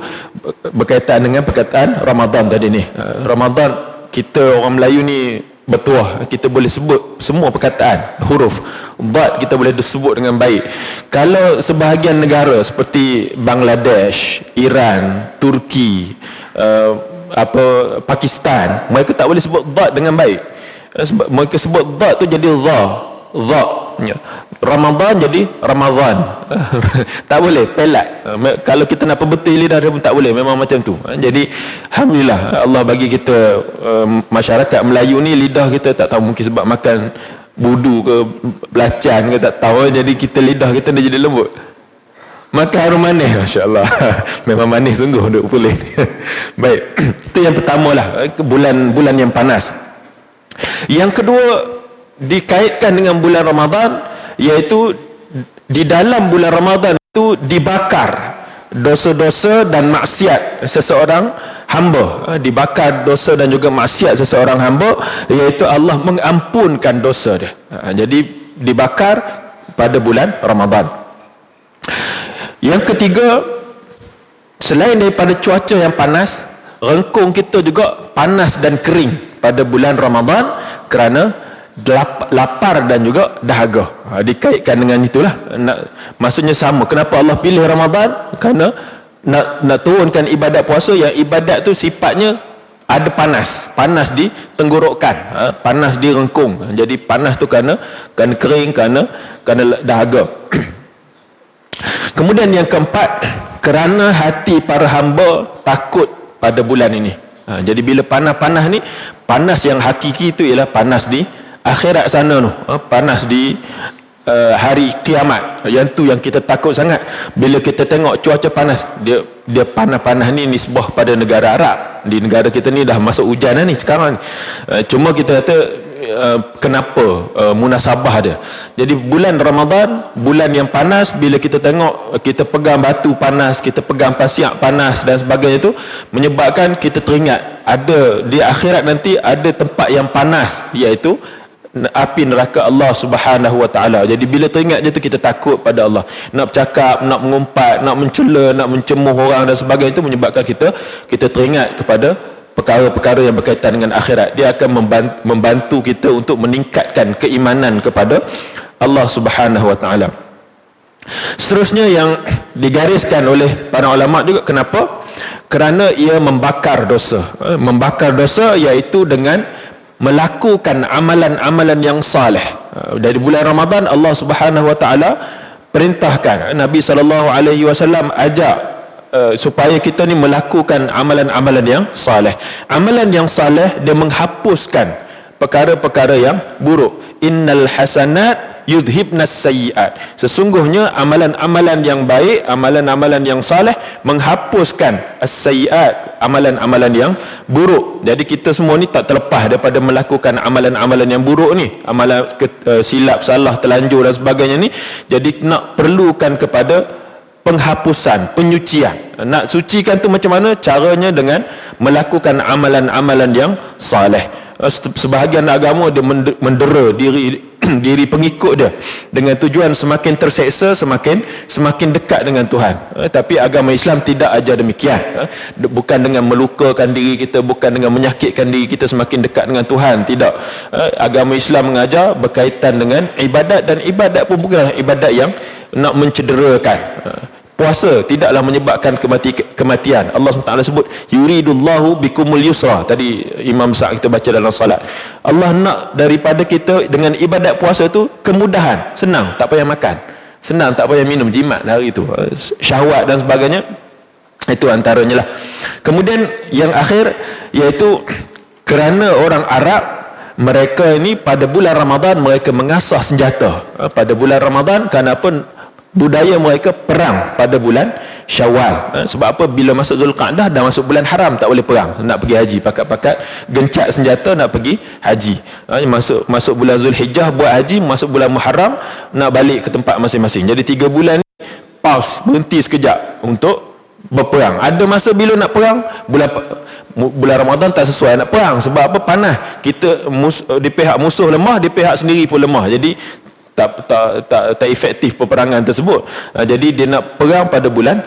berkaitan dengan perkataan Ramadan tadi ni. Ramadan, kita orang Melayu ni bertuah, kita boleh sebut semua perkataan, huruf dad kita boleh sebut dengan baik. Kalau sebahagian negara seperti Bangladesh, Iran, Turki, Pakistan, mereka tak boleh sebut dad dengan baik. Sebab mereka sebut dad tu jadi dha. Ramadan jadi Ramadan. Tak boleh, pelat. Kalau kita nak perbetul lidah dia pun tak boleh, memang macam tu. Jadi alhamdulillah Allah bagi kita masyarakat Melayu ni, lidah kita tak tahu, mungkin sebab makan budu ke belacan ke tak tahu, jadi kita lidah kita dia jadi lembut. Makan harum manis, masya-Allah. Memang manis sungguh duk boleh. Baik, itu yang pertama lah, bulan yang panas. Yang kedua dikaitkan dengan bulan Ramadan, iaitu di dalam bulan Ramadan itu dibakar dosa-dosa dan maksiat seseorang hamba, dibakar dosa dan juga maksiat seseorang hamba, iaitu Allah mengampunkan dosa dia. Jadi dibakar pada bulan Ramadan. Yang ketiga, selain daripada cuaca yang panas, rengkung kita juga panas dan kering pada bulan Ramadan kerana lapar dan juga dahaga. Dikaitkan dengan itulah, maksudnya sama. Kenapa Allah pilih Ramadan? Kerana nak turunkan ibadat puasa yang ibadat tu sifatnya ada panas di tenggorokan, panas di rengkung. Jadi panas tu kerana kering, kerana dahaga. Kemudian yang keempat, kerana hati para hamba takut pada bulan ini. Jadi bila panas-panas ni, panas yang hakiki itu ialah panas di akhirat sana tu, panas di hari kiamat. Yang tu yang kita takut sangat. Bila kita tengok cuaca panas, dia panas-panas ni nisbah pada negara Arab. Di negara kita ni dah masuk hujan ni sekarang ni. Cuma kita kata kenapa munasabah dia. Jadi bulan Ramadan, bulan yang panas, bila kita tengok, kita pegang batu panas, kita pegang pasir panas dan sebagainya, itu menyebabkan kita teringat ada di akhirat nanti ada tempat yang panas, iaitu api neraka Allah Subhanahu Wa Taala. Jadi bila teringat je tu, kita takut pada Allah. Nak bercakap, nak mengumpat, nak mencela, nak mencemuh orang dan sebagainya, itu menyebabkan kita teringat kepada perkara-perkara yang berkaitan dengan akhirat. Dia akan membantu kita untuk meningkatkan keimanan kepada Allah Subhanahu Wa Taala. Seterusnya yang digariskan oleh para ulama juga, kenapa? Kerana ia membakar dosa. Membakar dosa iaitu dengan melakukan amalan-amalan yang saleh. Dari bulan Ramadan Allah Subhanahu Wa Taala perintahkan, Nabi SAW ajak supaya kita ni melakukan amalan-amalan yang saleh. Amalan yang saleh dia menghapuskan perkara-perkara yang buruk. innal hasanat yudhibnas sayyiat. Sesungguhnya amalan-amalan yang baik, amalan-amalan yang saleh menghapuskan as-sayyiat, amalan-amalan yang buruk. Jadi kita semua ni tak terlepas daripada melakukan amalan-amalan yang buruk ni, amalan silap, salah, terlanjur dan sebagainya ni. Jadi nak perlukan kepada penghapusan, penyucian. Nak sucikan tu macam mana? Caranya dengan melakukan amalan-amalan yang saleh. Sebahagian agama dia mendera diri pengikut dia dengan tujuan semakin terseksa, semakin dekat dengan Tuhan. Tapi agama Islam tidak ajar demikian. Bukan dengan melukakan diri kita, bukan dengan menyakitkan diri kita semakin dekat dengan Tuhan, tidak. Agama Islam mengajar berkaitan dengan ibadat, dan ibadat pun bukan ibadat yang nak mencederakan. Puasa tidaklah menyebabkan kematian. Allah SWT sebut yuridullahu bikumul yusra. Tadi Imam Sa'ad kita baca dalam salat. Allah nak daripada kita dengan ibadat puasa tu kemudahan, senang, tak payah makan, senang, tak payah minum, jimat hari tu, syahwat dan sebagainya. Itu antaranya lah. Kemudian yang akhir, iaitu kerana orang Arab, mereka ini pada bulan Ramadan mereka mengasah senjata. Pada bulan Ramadan, kenapa? Budaya mereka perang pada bulan Syawal. Sebab apa? Bila masuk Zulqa'dah dah masuk bulan haram, tak boleh perang. Nak pergi haji, pakat-pakat gencat senjata nak pergi haji. Masuk bulan Zulhijjah buat haji, masuk bulan Muharram nak balik ke tempat masing-masing. Jadi 3 bulan ni pause, berhenti sekejap untuk berperang. Ada masa bila nak perang, bulan Ramadan tak sesuai nak perang. Sebab apa? Panas. Kita di pihak musuh lemah, di pihak sendiri pun lemah. Jadi tak efektif peperangan tersebut. Jadi dia nak perang pada bulan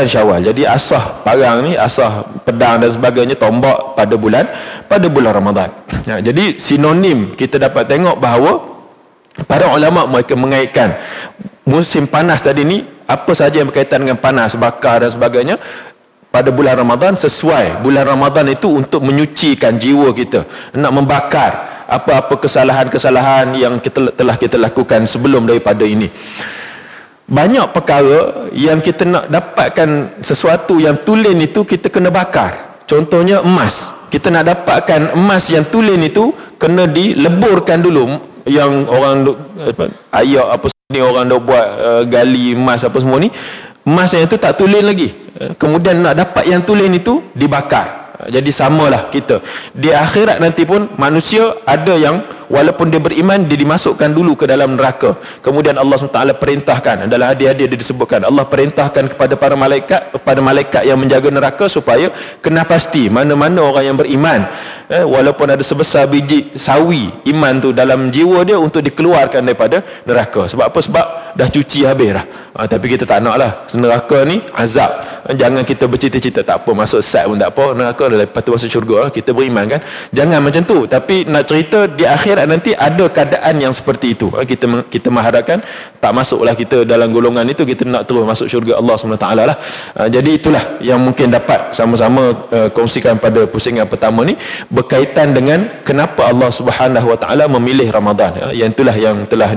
Syawal. Jadi asah parang ni, asah pedang dan sebagainya, tombak pada bulan Ramadan. Jadi sinonim kita dapat tengok bahawa para ulama mereka mengaitkan musim panas tadi ni, apa saja yang berkaitan dengan panas, bakar dan sebagainya, pada bulan Ramadan sesuai. Bulan Ramadan itu untuk menyucikan jiwa kita, nak membakar apa-apa kesalahan-kesalahan yang telah kita lakukan sebelum daripada ini. Banyak perkara yang kita nak dapatkan sesuatu yang tulen itu, kita kena bakar. Contohnya emas. Kita nak dapatkan emas yang tulen itu, kena dileburkan dulu. Yang orang ayak apa ni, orang dah buat gali emas apa semua ni, emas yang itu tak tulen lagi. Kemudian nak dapat yang tulen itu, dibakar. Jadi samalah kita di akhirat nanti pun, manusia ada yang walaupun dia beriman, dia dimasukkan dulu ke dalam neraka. Kemudian Allah SWT perintahkan, adalah hadis-hadis dia disebutkan, Allah perintahkan kepada para malaikat, kepada malaikat yang menjaga neraka, supaya kena pasti mana-mana orang yang beriman, walaupun ada sebesar biji sawi iman tu dalam jiwa dia, untuk dikeluarkan daripada neraka. Sebab apa? Sebab dah cuci habis dah. Tapi kita tak nak lah. Neraka ni azab. Jangan kita bercita-cita tak apa, masuk sat pun tak apa, neraka dah, lepas tu masuk syurga lah. Kita beriman kan. Jangan macam tu. Tapi nak cerita di akhirat nanti ada keadaan yang seperti itu. Kita mengharapkan tak masuklah kita dalam golongan itu, kita nak terus masuk syurga Allah SWT lah. Jadi itulah yang mungkin dapat sama-sama kongsikan pada pusingan pertama ni, berkaitan dengan kenapa Allah SWT memilih Ramadan. Yang itulah yang telah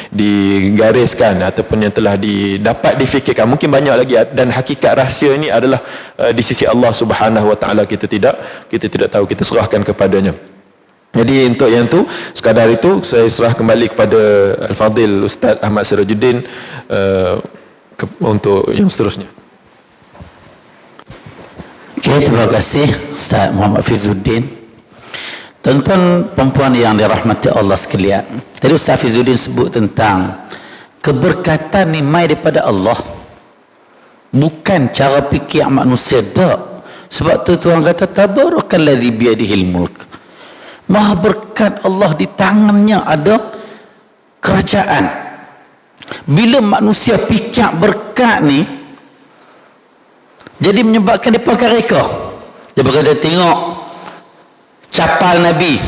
digariskan ataupun yang telah dapat difikirkan. Mungkin banyak lagi, dan hakikat rahsia ini adalah di sisi Allah SWT. Kita tidak tahu, kita serahkan kepadanya. Jadi untuk yang tu, sekadar itu saya serah kembali kepada Al-Fadhil Ustaz Ahmad Sirajuddin untuk yang seterusnya. Okay, terima kasih Ustaz Muhammad Fizuddin. Tuan-tuan perempuan yang dirahmati Allah sekalian, tadi Ustaz Fizuddin sebut tentang keberkatan ni mai daripada Allah, bukan cara fikir manusia dak. Sebab tu Tuhan kata tabarakalladzi biyadihil mulk, maha berkat Allah, di tangannya ada kerajaan. Bila manusia fikir berkat ni, jadi menyebabkan dia pakai reka. Dia berkata, tengok capal Nabi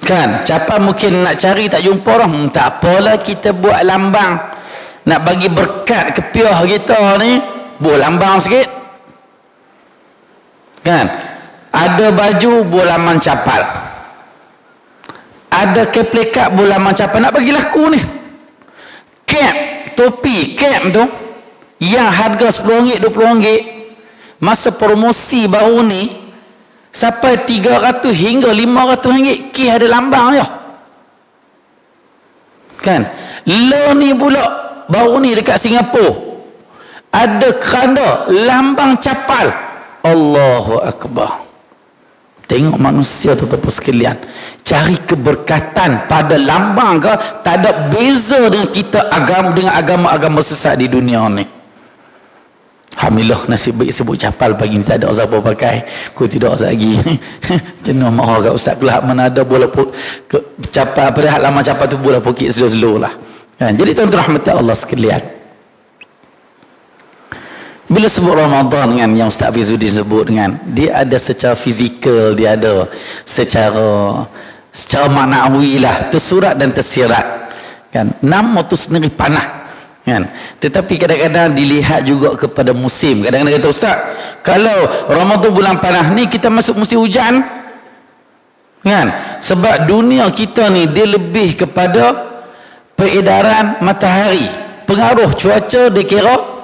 kan, capal mungkin nak cari tak jumpa orang, tak apalah, kita buat lambang nak bagi berkat ke piah kita ni, buat lambang sikit kan. Ada baju buat laman capal, ada keplekat buat laman capal, nak bagi laku ni. Cap, topi cap tu yang harga RM10, RM20, masa promosi baru ni sampai 300 hingga RM500, ki ada lambang je. kan. Lo ni pula baru ni dekat Singapura ada keranda lambang capal Allahu Akbar. Tengok manusia tu tuan sekalian, cari keberkatan pada lambang ke, tak ada beza dengan kita dengan agama-agama sesat di dunia ni. Alhamdulillah nasib baik sebut capal pagi ni tak ada siapa pakai. Aku tidak lagi. Jenuh marah kat ustaz kelak mana ada bola capal apa dah lama capal tu bola pokok slow lah. Kan? Jadi tuan-tuan rahmat Allah sekalian. Bila sebut Ramadan kan, yang Ustaz Fizuddin sebut dengan, dia ada secara fizikal, dia ada secara maknawi lah, tersurat dan tersirat kan. Nama tu sendiri panah kan, tetapi kadang-kadang dilihat juga kepada musim. Kadang-kadang kata Ustaz, kalau Ramadan bulan panah ni kita masuk musim hujan kan, sebab dunia kita ni dia lebih kepada peredaran matahari, pengaruh cuaca dia kira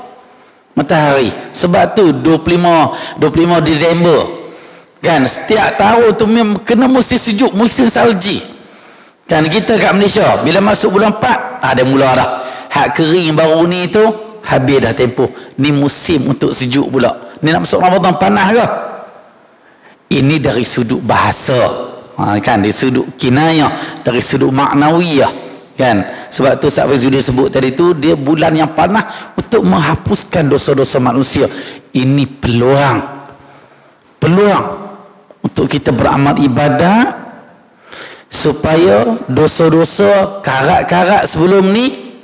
matahari. Sebab tu 25 Disember kan, setiap tahun tu memang kena musim sejuk, musim salji kan. Kita kat Malaysia bila masuk bulan 4 ada mula dah hak kering baru ni tu, habis dah tempoh ni musim untuk sejuk pula. Ni nak masuk Ramadan panas ke? Ini dari sudut bahasa kan, dari sudut kinayah, dari sudut maknawiyah kan. Sebab tu Ustaz Fizuddin sebut tadi tu, dia bulan yang panah untuk menghapuskan dosa-dosa manusia. Ini peluang untuk kita beramal ibadat supaya dosa-dosa karat-karat sebelum ni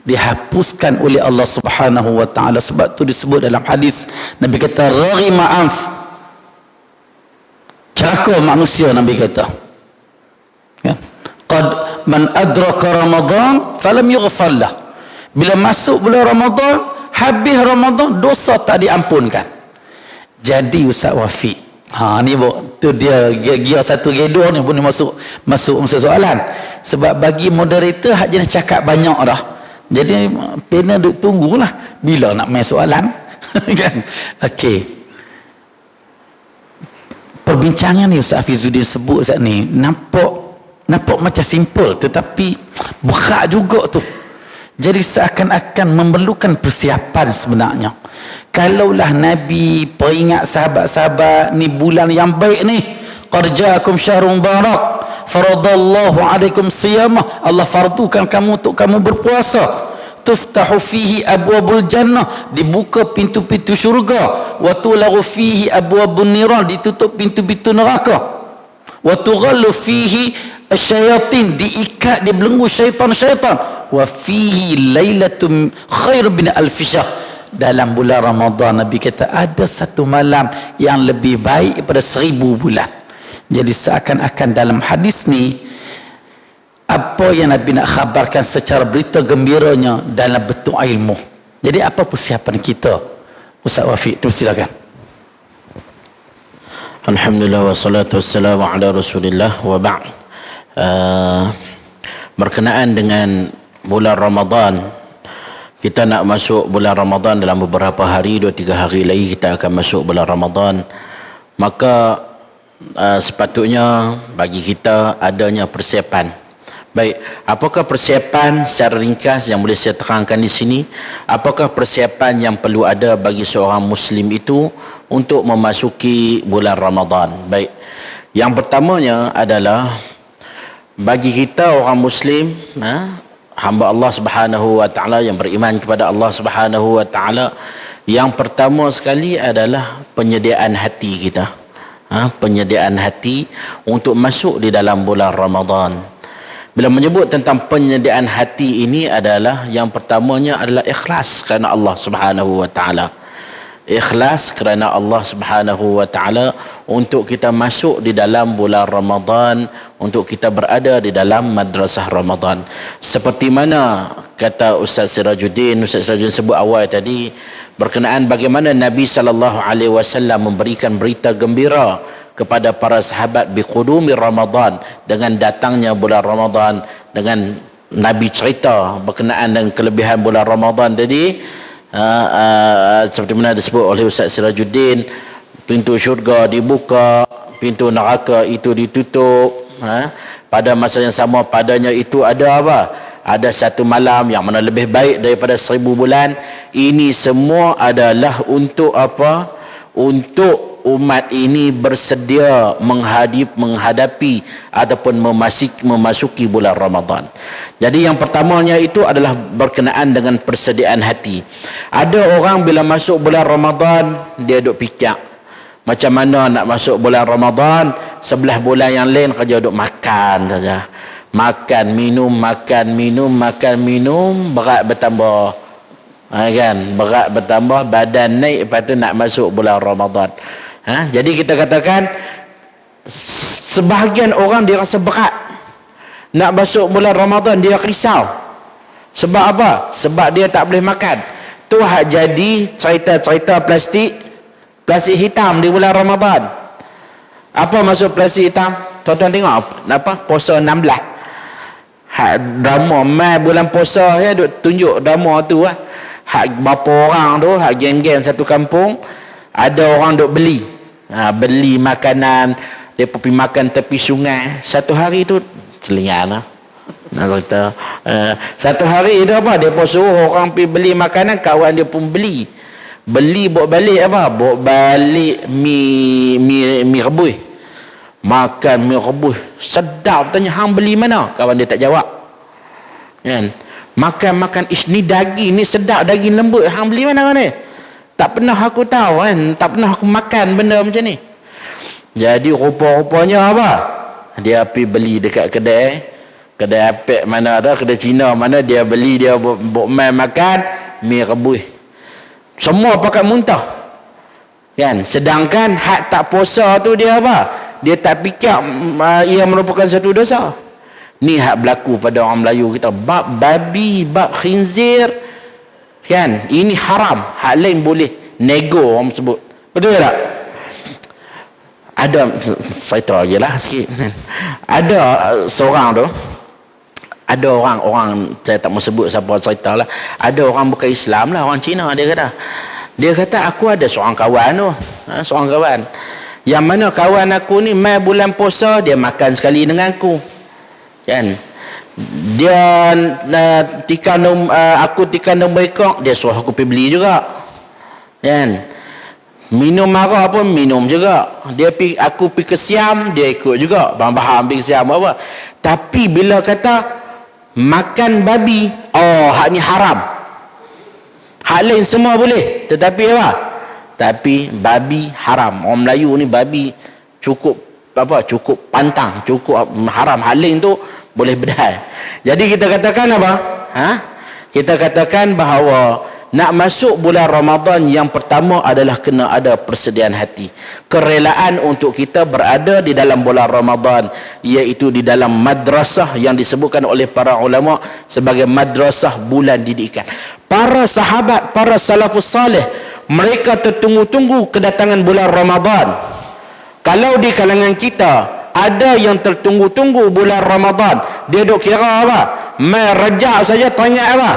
dihapuskan oleh Allah Subhanahu wa taala. Sebab tu disebut dalam hadis, Nabi kata raghima anf, celaka manusia, Nabi kata kan, qad man adraka Ramadan falam yughfar lah. Bila masuk bulan Ramadan, habis Ramadan, dosa tak diampunkan. Jadi Ustaz Wafiq, ni tu dia gear satu gedor ni pun masuk soalan. Sebab bagi moderator hak jenis cakap banyak dah, jadi pena duk tunggulah bila nak main soalan kan. Okey, perbincangan ni Ustaz Fizuddin sebut saat ni nampak macam simple, tetapi berat juga tu. Jadi seakan-akan memerlukan persiapan sebenarnya. Kalaulah Nabi peringat sahabat-sahabat ni bulan yang baik ni, qad ja'akum syahrun mubarak faradallahu alaikum siyamah, Allah fardukan kamu untuk kamu berpuasa, tuftahu fihi abwabul jannah, dibuka pintu-pintu syurga, wa tulaghu fihi abwabun niran, ditutup pintu-pintu neraka, wa tughallu fihi asyayatin, diikat, dibelenggu syaitan-syaitan, wa fihi lailatum khair bin alfisyahr. Dalam bulan Ramadan Nabi kata ada satu malam yang lebih baik daripada 1000 bulan. Jadi seakan-akan dalam hadis ni apa yang Nabi nak khabarkan secara berita gembiranya dalam bentuk ilmu. Jadi apa persiapan kita? Ustaz Wafiq, silakan. Alhamdulillah wassalatu wassalamu ala Rasulillah wa ba'd. Berkenaan dengan bulan Ramadan, kita nak masuk bulan Ramadan dalam beberapa hari, 2-3 hari lagi kita akan masuk bulan Ramadan. Maka sepatutnya bagi kita adanya persiapan. Baik, apakah persiapan secara ringkas yang boleh saya terangkan di sini? Apakah persiapan yang perlu ada bagi seorang Muslim itu untuk memasuki bulan Ramadan? Baik, yang pertamanya adalah bagi kita orang Muslim, hamba Allah Subhanahu wa taala yang beriman kepada Allah Subhanahu wa taala, yang pertama sekali adalah penyediaan hati kita. Penyediaan hati untuk masuk di dalam bulan Ramadan. Bila menyebut tentang penyediaan hati ini adalah yang pertamanya adalah ikhlas kerana Allah Subhanahu wa taala. Ikhlas kerana Allah Subhanahu wa taala untuk kita masuk di dalam bulan Ramadan, untuk kita berada di dalam madrasah Ramadan. Seperti mana kata Ustaz Sirajuddin sebut awal tadi, berkenaan bagaimana Nabi SAW memberikan berita gembira kepada para sahabat biqudumi Ramadan, dengan datangnya bulan Ramadan, dengan Nabi cerita berkenaan dengan kelebihan bulan Ramadan tadi. Seperti mana disebut oleh Ustaz Sirajuddin, pintu syurga dibuka, pintu neraka itu ditutup. Pada masa yang sama padanya itu ada apa? ada satu malam yang mana lebih baik daripada 1000 bulan. Ini semua adalah untuk apa? Untuk umat ini bersedia menghadapi ataupun memasuki bulan Ramadan. Jadi yang pertamanya itu adalah berkenaan dengan persediaan hati. Ada orang bila masuk bulan Ramadan, dia duk fikir macam mana nak masuk bulan Ramadan, sebelah bulan yang lain kerja duk makan saja. Makan, minum, berat bertambah. Kan? Berat bertambah, badan naik, lepas tu nak masuk bulan Ramadan. Jadi kita katakan sebahagian orang dia rasa berat nak masuk bulan Ramadan, dia risau. Sebab apa? Sebab dia tak boleh makan. Tu hak jadi cerita-cerita plastik hitam di bulan Ramadan. Apa maksud plastik hitam? Tuan-tuan tengok apa? Puasa 16. Hak drama mai bulan puasa ya duk tunjuk drama tu lah. Hak berapa orang tu, hak geng-geng satu kampung, ada orang duk beli. Beli makanan, dia pergi makan tepi sungai. Satu hari tu selingan lah. Nak kata satu hari itu apa? Dia pun suruh orang pergi beli makanan, kawan dia pun beli bawa balik apa? Bawa balik mi rebus. Makan mi rebus sedap. Tanya hang beli mana? Kawan dia tak jawab. Kan? Makan ni daging ni sedap, daging lembut. Hang beli mana? Tak pernah aku tahu kan. Tak pernah aku makan benda macam ni. Jadi rupa-rupanya apa? Dia pergi beli dekat kedai apek mana ada, kedai Cina mana, dia beli, dia buat main makan mi rebus. Semua pakai muntah. Kan? Sedangkan hak tak puasa tu dia apa? Dia tak fikir ia merupakan satu dosa. Ni hak berlaku pada orang Melayu kita. Bab babi, bab khinzir. Kan? Ini haram. Hak lain boleh. Nego orang sebut. Betul tak? Ada, cerita je lah sikit. Ada seorang tu, ada orang saya tak mau sebut siapa cerita lah. Ada orang bukan Islam lah, orang Cina. Dia kata aku ada seorang kawan tu, seorang kawan yang mana kawan aku ni mai bulan puasa dia makan sekali dengan aku. Kan? Dia aku tikar nombor ekor, dia suruh aku pergi beli juga. Kan? Minum marah pun minum juga. Aku pergi ke Siam, dia ikut juga. Bahan-bahan pergi ke Siam apa. Tapi bila kata makan babi, hak ni haram. Hak lain semua boleh, tetapi apa? Tapi babi haram. Orang Melayu ni babi cukup pantang, cukup haram. Hal lain tu boleh berdaya. Jadi kita katakan apa? Kita katakan bahawa nak masuk bulan Ramadan yang pertama adalah kena ada persediaan hati. Kerelaan untuk kita berada di dalam bulan Ramadan, iaitu di dalam madrasah yang disebutkan oleh para ulama sebagai madrasah bulan didikan. Para sahabat, para salafus salih, mereka tertunggu-tunggu kedatangan bulan Ramadan. Kalau di kalangan kita ada yang tertunggu-tunggu bulan Ramadan, dia duk kira apa? Mai Rajab saja tanya apa?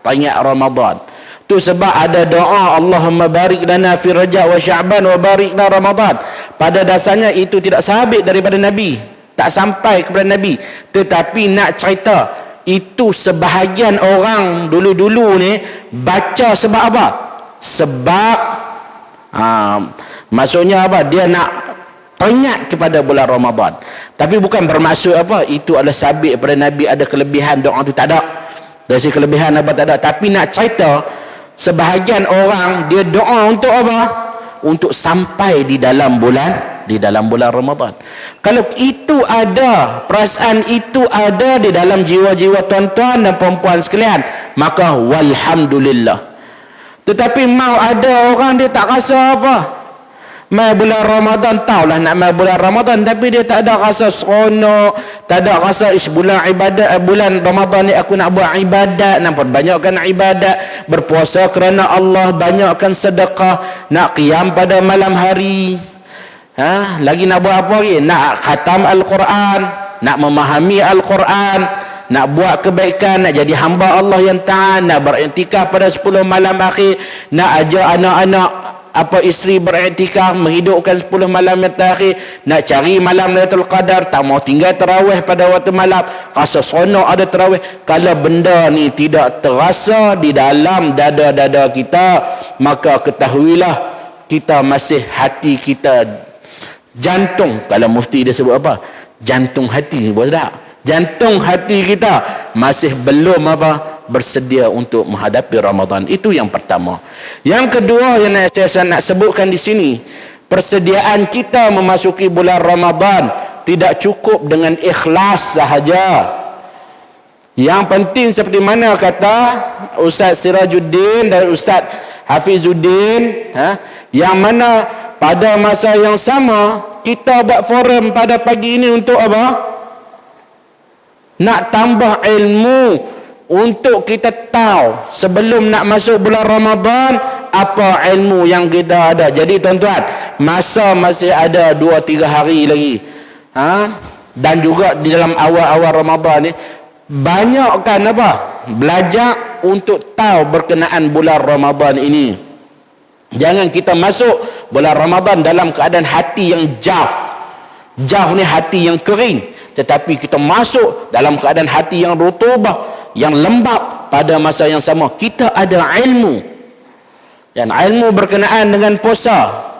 Tanya Ramadan. Tu sebab ada doa Allahumma barik lana fi Rajab wa Sya'ban wa barik lana Ramadan. Pada dasarnya itu tidak sabit daripada Nabi, tak sampai kepada Nabi. Tetapi nak cerita, itu sebahagian orang dulu-dulu ni baca sebab apa? Sebab maksudnya apa? Dia nak teringat kepada bulan Ramadan. Tapi bukan bermaksud apa? Itu adalah sabit daripada Nabi, ada kelebihan doa tu, tak ada. Dari segi kelebihan apa tak ada. Tapi nak cerita, sebahagian orang dia doa untuk apa? Untuk sampai di dalam bulan Ramadan. Kalau itu ada, perasaan itu ada di dalam jiwa-jiwa tuan-tuan dan perempuan sekalian, maka walhamdulillah. Tetapi mau ada orang dia tak rasa apa. Mai bulan Ramadan, tahulah nak mai bulan Ramadan, tapi dia tak ada rasa seronok, tak ada rasa bulan ibadat, bulan Ramadan ni aku nak buat ibadat, nak perbanyakkan ibadat, berpuasa kerana Allah, banyakkan sedekah, nak qiyam pada malam hari. Lagi nak buat apa lagi? Nak khatam Al-Quran, nak memahami Al-Quran, nak buat kebaikan, nak jadi hamba Allah yang taat, nak beriktikaf pada 10 malam akhir, nak ajar anak-anak apa isteri beriktikaf menghidupkan 10 malam yang terakhir, nak cari malam Lailatul Qadar, tak mau tinggal tarawih pada waktu malam, rasa seronok ada tarawih. Kalau benda ni tidak terasa di dalam dada-dada kita, maka ketahuilah kita masih, hati kita, jantung, kalau mufti dia sebut apa, jantung hati, betul tak? Jantung hati kita masih belum apa, bersedia untuk menghadapi Ramadan. Itu yang pertama. Yang kedua yang saya nak sebutkan di sini, persediaan kita memasuki bulan Ramadan tidak cukup dengan ikhlas sahaja. Yang penting seperti mana kata Ustaz Sirajuddin dan Ustaz Hafizuddin, yang mana pada masa yang sama kita buat forum pada pagi ini untuk apa? Nak tambah ilmu, untuk kita tahu sebelum nak masuk bulan Ramadan apa ilmu yang kita ada. Jadi tuan-tuan, masa masih ada 2-3 hari lagi, dan juga di dalam awal-awal Ramadan ni, banyakkan apa, belajar untuk tahu berkenaan bulan Ramadan ini. Jangan kita masuk bulan Ramadan dalam keadaan hati yang jaf. Jaf ni hati yang kering, tetapi kita masuk dalam keadaan hati yang rutubah, yang lembap. Pada masa yang sama kita ada ilmu, dan ilmu berkenaan dengan puasa,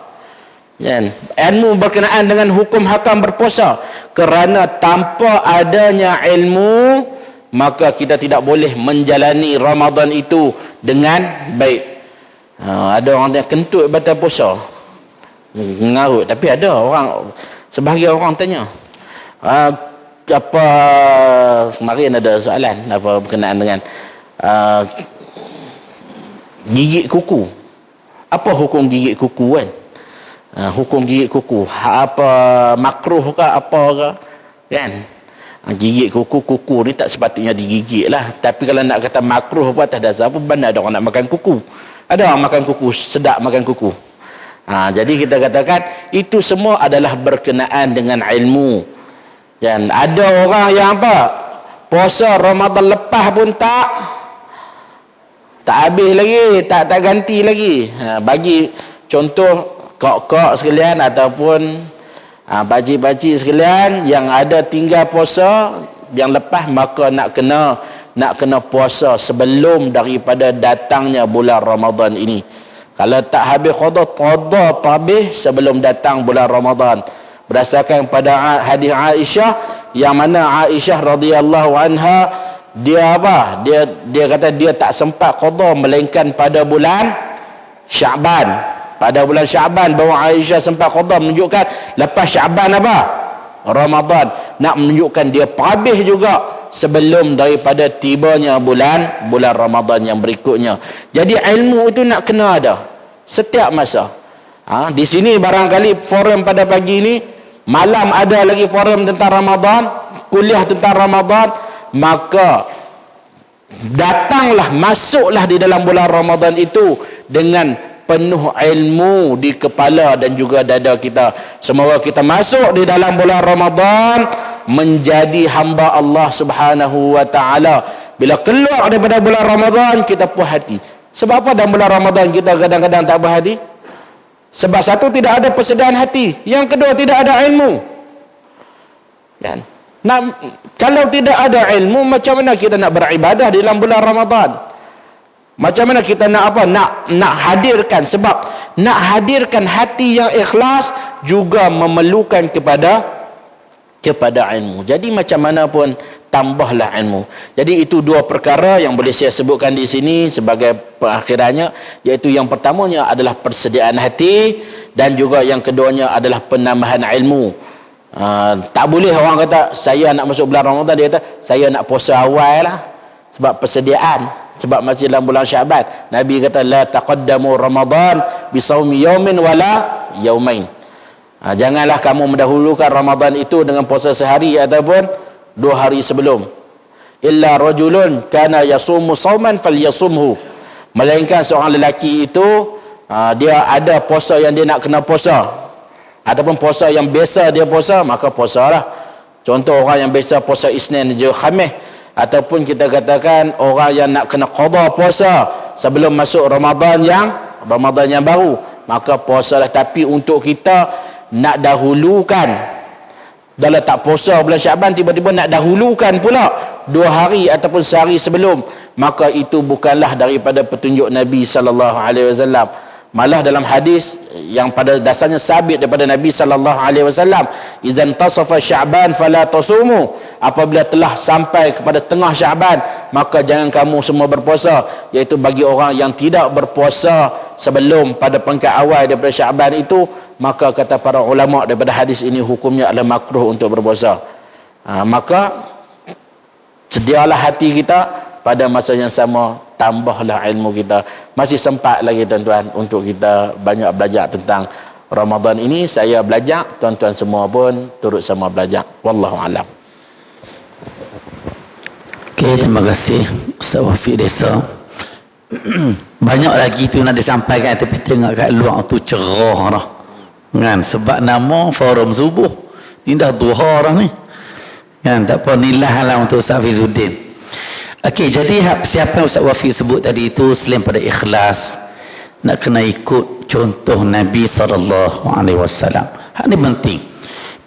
dan ilmu berkenaan dengan hukum hakam berpuasa. Kerana tanpa adanya ilmu, maka kita tidak boleh menjalani Ramadan itu dengan baik. Ada orang yang kentut batal puasa, ngarut. Tapi ada orang, sebahagian orang tanya, apa, kemarin ada soalan apa berkenaan dengan gigit kuku. Apa hukum gigit kuku kan? Hukum gigit kuku, apa makruh ke apa ke kan? Gigit kuku ni tak sepatutnya digigit lah. Tapi kalau nak kata makruh apa, atas dasar apa, mana ada orang nak makan kuku? Ada orang makan kuku, sedap makan kuku. Jadi kita katakan itu semua adalah berkenaan dengan ilmu. Dan ada orang yang apa, puasa Ramadan lepas pun tak habis lagi, tak ganti lagi. Bagi contoh kok-kok sekalian ataupun pakcik-pakcik sekalian yang ada tinggal puasa yang lepas, maka nak kena puasa sebelum daripada datangnya bulan Ramadan ini. Kalau tak habis qada habis sebelum datang bulan Ramadan. Berdasarkan pada hadis Aisyah, yang mana Aisyah radhiyallahu anha, dia apa? Dia kata dia tak sempat qada melainkan pada bulan Syaban. Pada bulan Syaban baru Aisyah sempat qada, menunjukkan lepas Syaban apa? Ramadan. Nak menunjukkan dia habis juga sebelum daripada tibanya bulan Ramadan yang berikutnya. Jadi ilmu itu nak kena ada setiap masa. Di sini barangkali forum pada pagi ini, malam ada lagi forum tentang Ramadan, kuliah tentang Ramadan. Maka datanglah, masuklah di dalam bulan Ramadan itu dengan penuh ilmu di kepala dan juga dada kita. Semoga kita masuk di dalam bulan Ramadan menjadi hamba Allah Subhanahu wa taala. Bila keluar daripada bulan Ramadan kita puas hati. Sebab apa dalam bulan Ramadan kita kadang-kadang tak puas hati? Sebab satu, tidak ada persediaan hati. Yang kedua, tidak ada ilmu. Dan kalau tidak ada ilmu, macam mana kita nak beribadah di dalam bulan Ramadan? Macam mana kita nak apa? Nak hadirkan. Sebab nak hadirkan hati yang ikhlas juga memerlukan kepada ilmu. Jadi macam mana pun tambahlah ilmu. Jadi itu dua perkara yang boleh saya sebutkan di sini sebagai perakhirannya, iaitu yang pertamanya adalah persediaan hati, dan juga yang keduanya adalah penambahan ilmu. Tak boleh orang kata saya nak masuk bulan Ramadan, dia kata saya nak puasa awal lah, sebab persediaan, sebab masih dalam bulan Syaban. Nabi kata la taqaddamu Ramadan bisawmi yaumin wala yaumain. Janganlah kamu mendahulukan Ramadan itu dengan puasa sehari ataupun 2 hari sebelum. Illa rajulun kana yasumu sawman falyasumhu. Melainkan seorang lelaki itu dia ada puasa yang dia nak kena puasa, ataupun puasa yang biasa dia puasa, maka puasalah. Contoh orang yang biasa puasa Isnin je Khamis, ataupun kita katakan orang yang nak kena qada puasa sebelum masuk Ramadan yang baru, maka puasalah. Tapi untuk kita nak dahulukan, dalam tak puasa bulan Syaban tiba-tiba nak dahulukan pula 2 hari ataupun sehari sebelum, maka itu bukanlah daripada petunjuk Nabi SAW. Malah dalam hadis yang pada dasarnya sabit daripada Nabi SAW, izan tasafa Sya'ban fala tasumu, apabila telah sampai kepada tengah Sya'ban maka jangan kamu semua berpuasa, iaitu bagi orang yang tidak berpuasa sebelum pada peringkat awal daripada Sya'ban itu, maka kata para ulama daripada hadis ini hukumnya adalah makruh untuk berpuasa. Maka sedialah hati kita, pada masa yang sama tambahlah ilmu kita. Masih sempat lagi tuan-tuan untuk kita banyak belajar tentang Ramadan ini. Saya belajar, tuan-tuan semua pun turut sama belajar. Wallahu alam. Okey, terima kasih Ustaz Wafiq Desa. Banyak lagi tu nak disampaikan, tapi tengok kat luar tu cerah dah. Kan, sebab nama forum subuh ni dah duha dah ni. Kan, tak apa nilah lah untuk Ustaz Fizuddin. Okey, jadi siapa yang Ustaz Wafiq sebut tadi itu, selain pada ikhlas, nak kena ikut contoh Nabi SAW. Hal ni penting.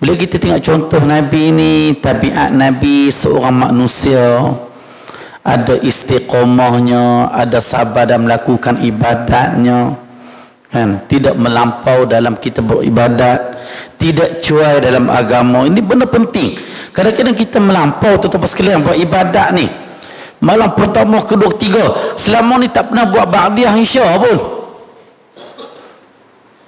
Bila kita tengok contoh Nabi ni, tabiat Nabi seorang manusia, ada istiqamahnya, ada sabar dalam melakukan ibadatnya, kan? Tidak melampau dalam kita beribadat, tidak cuai dalam agama. Ini benar penting. Kadang-kadang kita melampau tetapi sekalian buat ibadat ni, malam pertama, kedua, ketiga, selama ni tak pernah buat ba'diyah isya pun.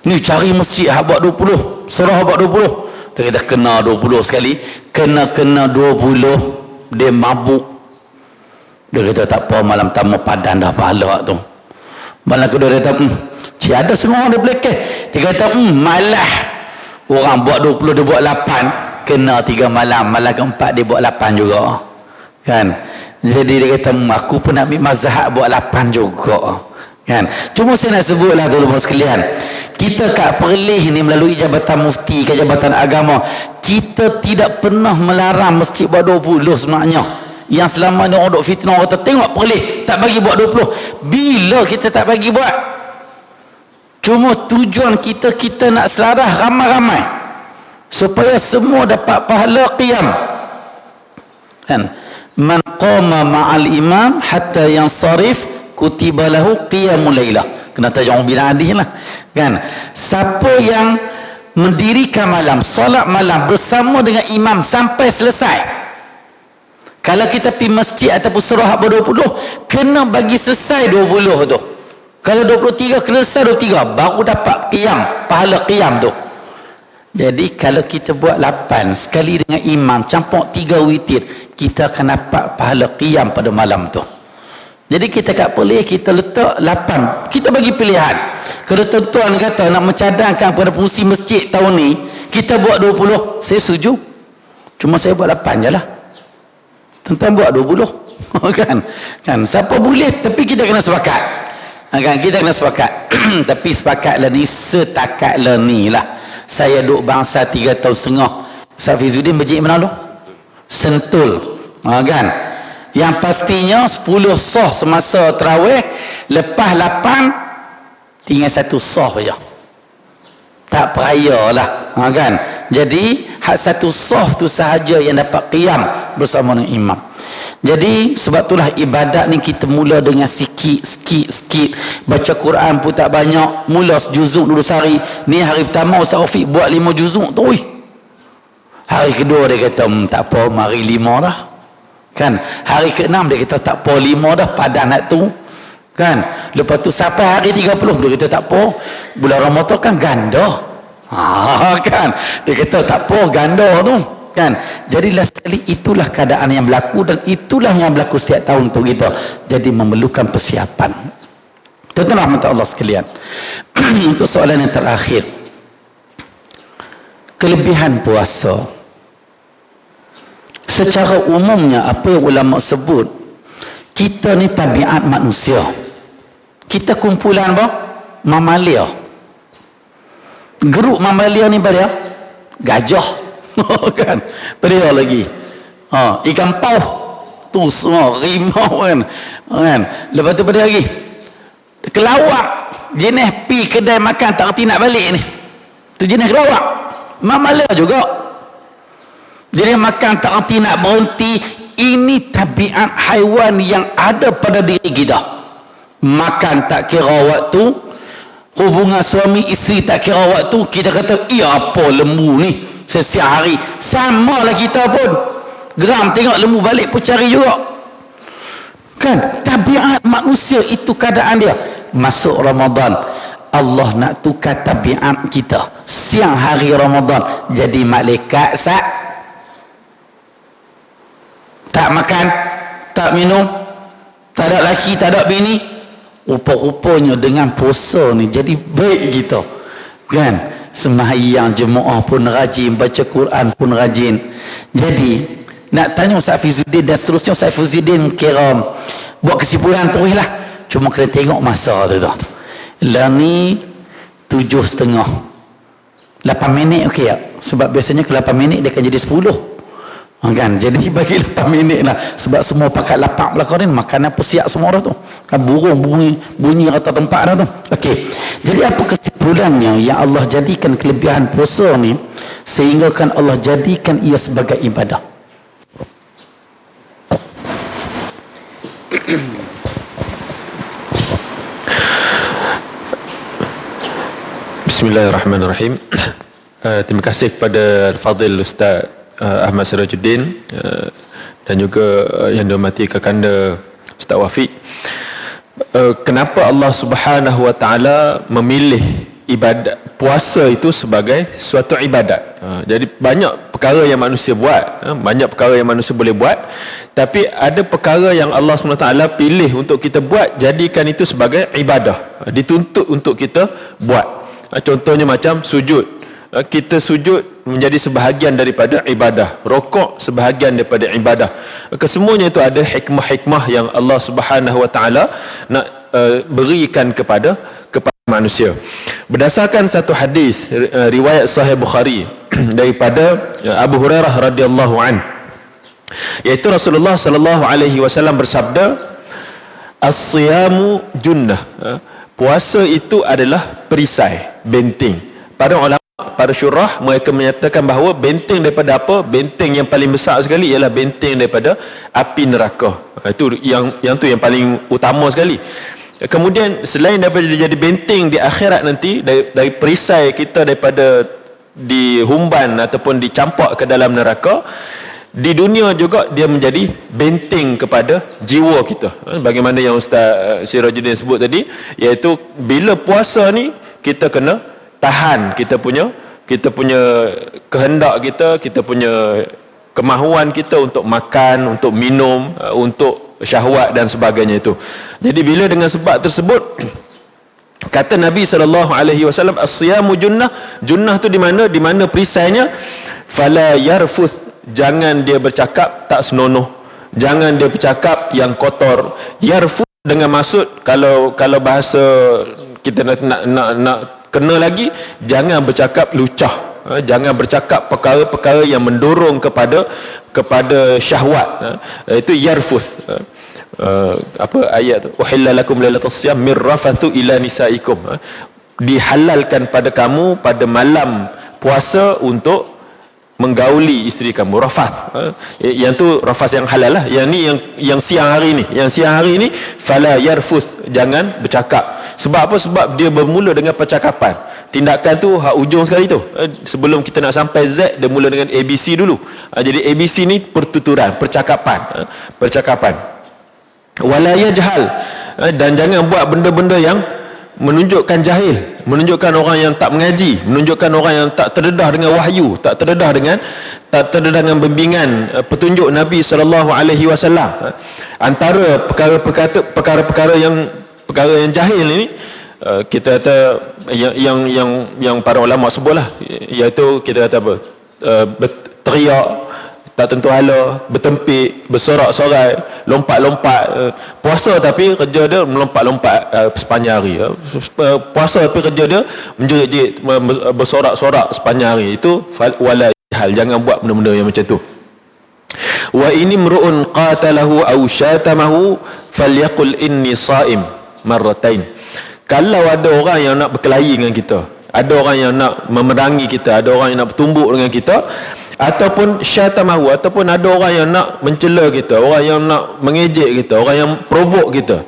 Ni cari masjid buat 20, surah buat 20. Dia kata kena 20 sekali, kena 20, dia mabuk. Dia kata tak apa, malam pertama padan dah pahala tu. Malam kedua dia kata ada semua orang dia belakang. Dia kata malah orang buat 20 dia buat 8, kena 3 malam. Malam keempat dia buat 8 juga, kan. Jadi dia kata aku pun nak ambil mazhab buat 8 juga, kan. Cuma saya nak sebutlah tuan-tuan sekalian, kita kat Perlis ni melalui Jabatan Mufti ke Jabatan Agama, kita tidak pernah melarang masjid buat 20 sebenarnya. Yang selama ni orang duk fitnah, orang tengok Perlis tak bagi buat 20. Bila kita tak bagi buat? Cuma tujuan kita nak selarah ramai-ramai supaya semua dapat pahala qiyam, kan. Man qama ma'al imam hatta yansarif kutiba lahu qiyamul lailah. Kena tajam bila hadis lah, kan. Siapa yang mendirikan malam, solat malam bersama dengan imam sampai selesai, kalau kita pergi masjid ataupun surah 20, kena bagi selesai 20 tu. Kalau 23 kena selesai 23, baru dapat qiyam, pahala qiyam tu. Jadi kalau kita buat 8 sekali dengan imam, campur 3 witir, kita akan dapat pahala qiyam pada malam tu. Jadi kita kat Perlis kita letak 8, kita bagi pilihan. Kalau tuan-tuan kata nak mencadangkan pada fungsi masjid tahun ni, kita buat 20, saya setuju. Cuma saya buat 8 je lah. Tuan-tuan buat 20. kan siapa boleh, tapi kita kena sepakat, kan, kita kena sepakat. Tapi sepakatlah ni, setakatlah ni lah. Saya duduk bangsa 3 tahun setengah. Ustaz Fizuddin masjid mana tu? Sentul, kan. Yang pastinya 10 soh semasa tarawih, lepas 8 tinggal 1 soh je, tak peraya lah, kan. Jadi hak 1 soh tu sahaja yang dapat qiyam bersama dengan imam. Jadi sebab itulah ibadat ni kita mula dengan sikit. Baca Quran pun tak banyak, mula sejuzuk dulu sehari. Ni hari pertama Ustaz Rafiq buat 5 juzuk tu. Hari kedua dia kata tak apa, mari 5 dah, kan. Hari ke-6 dia kata tak apa, 5 dah, padan nak tu, kan. Lepas tu sampai hari 30 dia kata tak apa, bulan Ramadan kan ganda, kan. Dia kata tak apa, ganda tu, kan. Jadilah sekali itulah keadaan yang berlaku, dan itulah yang berlaku setiap tahun untuk kita. Jadi memerlukan persiapan. Tuan-tuan rahmat Allah sekalian. Untuk soalan yang terakhir, kelebihan puasa. Secara umumnya apa yang ulama sebut, kita ni tabiat manusia, kita kumpulan apa? Mamalia. Geruk mamalia ni pada gajah, kan, pada lagi ikan paus tu semua, rimau, kan. Lepas tu pada lagi kelawak, jenis pi kedai makan tak reti nak balik ni, tu jenis kelawak. Mamala juga jenis makan tak reti nak berhenti. Ini tabiat haiwan yang ada pada diri kita. Makan tak kira waktu, hubungan suami isteri tak kira waktu. Kita kata, iya apa lembu ni sesiap hari. Sama lah kita pun, geram tengok lembu balik pun cari juga kan. Tabiat manusia itu keadaan dia. Masuk Ramadan, Allah nak tukar tabiat kita. Siang hari Ramadan jadi malaikat tak makan, tak minum, tak ada laki, tak ada bini. Rupa-rupanya dengan puasa ni jadi baik kita kan. Sembahyang jemaah pun rajin, baca Quran pun rajin. Jadi nak tanya Ustaz Fizuddin dan seterusnya, Ustaz Fizuddin kira buat kesimpulan terus lah. Cuma kena tengok masa tu dah. Lah ni 7.30 8 minit okey tak? Sebab biasanya ke 8 minit dia akan jadi 10 kan. Jadi bagi 8 minit lah, sebab semua pakai lapak belakang ni, makanan pun siap semua dah tu kan. Burung bunyi rata tempat dah tu. Okey, jadi apa kesimpulannya? Ya Allah jadikan kelebihan puasa ni sehingga kan Allah jadikan ia sebagai ibadah. Bismillahirrahmanirrahim. Terima kasih kepada Al-Fadhil Ustaz Ahmad Sirajuddin dan juga yang dihormati Kakanda Ustaz Wafiq. Kenapa Allah Subhanahu wa taala memilih ibadat puasa itu sebagai suatu ibadat? Jadi banyak perkara yang manusia buat, banyak perkara yang manusia boleh buat, tapi ada perkara yang Allah Subhanahu wa taala pilih untuk kita buat, jadikan itu sebagai ibadah, dituntut untuk kita buat. Contohnya macam sujud. Kita sujud menjadi sebahagian daripada ibadah, rokok sebahagian daripada ibadah. Kesemuanya itu ada hikmah-hikmah yang Allah Subhanahu wa taala nak berikan kepada manusia. Berdasarkan satu hadis riwayat Sahih Bukhari daripada Abu Hurairah radhiyallahu an, iaitu Rasulullah sallallahu alaihi wasallam bersabda, as-siyamu junnah. Puasa itu adalah perisai, benteng. Para ulama, para syurah mereka menyatakan bahawa benteng daripada apa? Benteng yang paling besar sekali ialah benteng daripada api neraka. Itu yang tu yang paling utama sekali. Kemudian selain daripada jadi benteng di akhirat nanti, dari perisai kita daripada dihumban ataupun dicampak ke dalam neraka, di dunia juga dia menjadi benteng kepada jiwa kita. Bagaimana yang Ustaz Sirajuddin sebut tadi, iaitu bila puasa ni kita kena tahan kita punya kehendak kita punya kemahuan kita untuk makan, untuk minum, untuk syahwat dan sebagainya itu. Jadi bila dengan sebab tersebut, kata Nabi SAW, as-siyamu junnah. Junnah tu di mana? Di mana perisainya? Fala yarfuth, jangan dia bercakap tak senonoh, jangan dia bercakap yang kotor. Yarfuth dengan maksud, kalau bahasa kita nak kena lagi, jangan bercakap lucah, jangan bercakap perkara-perkara yang mendorong kepada syahwat. Itu yarfuth. Apa ayat tu? Uhilla lakum lailatas siyam mir rafathu ila nisaikum. Dihalalkan pada kamu pada malam puasa untuk menggauli isteri kamu. Rafath. Yang tu rafath yang halal lah. Yang ni yang siang hari ni. Yang siang hari ni fala yarfuth, jangan bercakap. Sebab apa? Sebab dia bermula dengan percakapan. Tindakan tu hak ujung sekali tu. Sebelum kita nak sampai Z, dia mula dengan ABC dulu. Jadi ABC ni pertuturan, percakapan. Wala yajhal, dan jangan buat benda-benda yang menunjukkan jahil, menunjukkan orang yang tak mengaji, menunjukkan orang yang tak terdedah dengan wahyu, tak terdedah dengan bimbingan petunjuk Nabi SAW. Antara perkara-perkara yang jahil ini, kita kata yang para ulama sebutlah, iaitu kita kata apa, teriak tak tentu hala, bertempik, bersorak-sorai, lompat-lompat. Puasa tapi kerja dia melompat-lompat sepanjang hari. Puasa tapi kerja dia menjerit-jerit, bersorak-sorak sepanjang hari. Itu wala hal, jangan buat benda-benda yang macam tu. Wa ini mru'un qatalahu aw syatamahu falyaqul inni sha'im marratain. Kalau ada orang yang nak berkelahi dengan kita, ada orang yang nak memerangi kita, ada orang yang nak bertumbuk dengan kita, ataupun syatamahu, ataupun ada orang yang nak mencela kita, orang yang nak mengejek kita, orang yang provoke kita,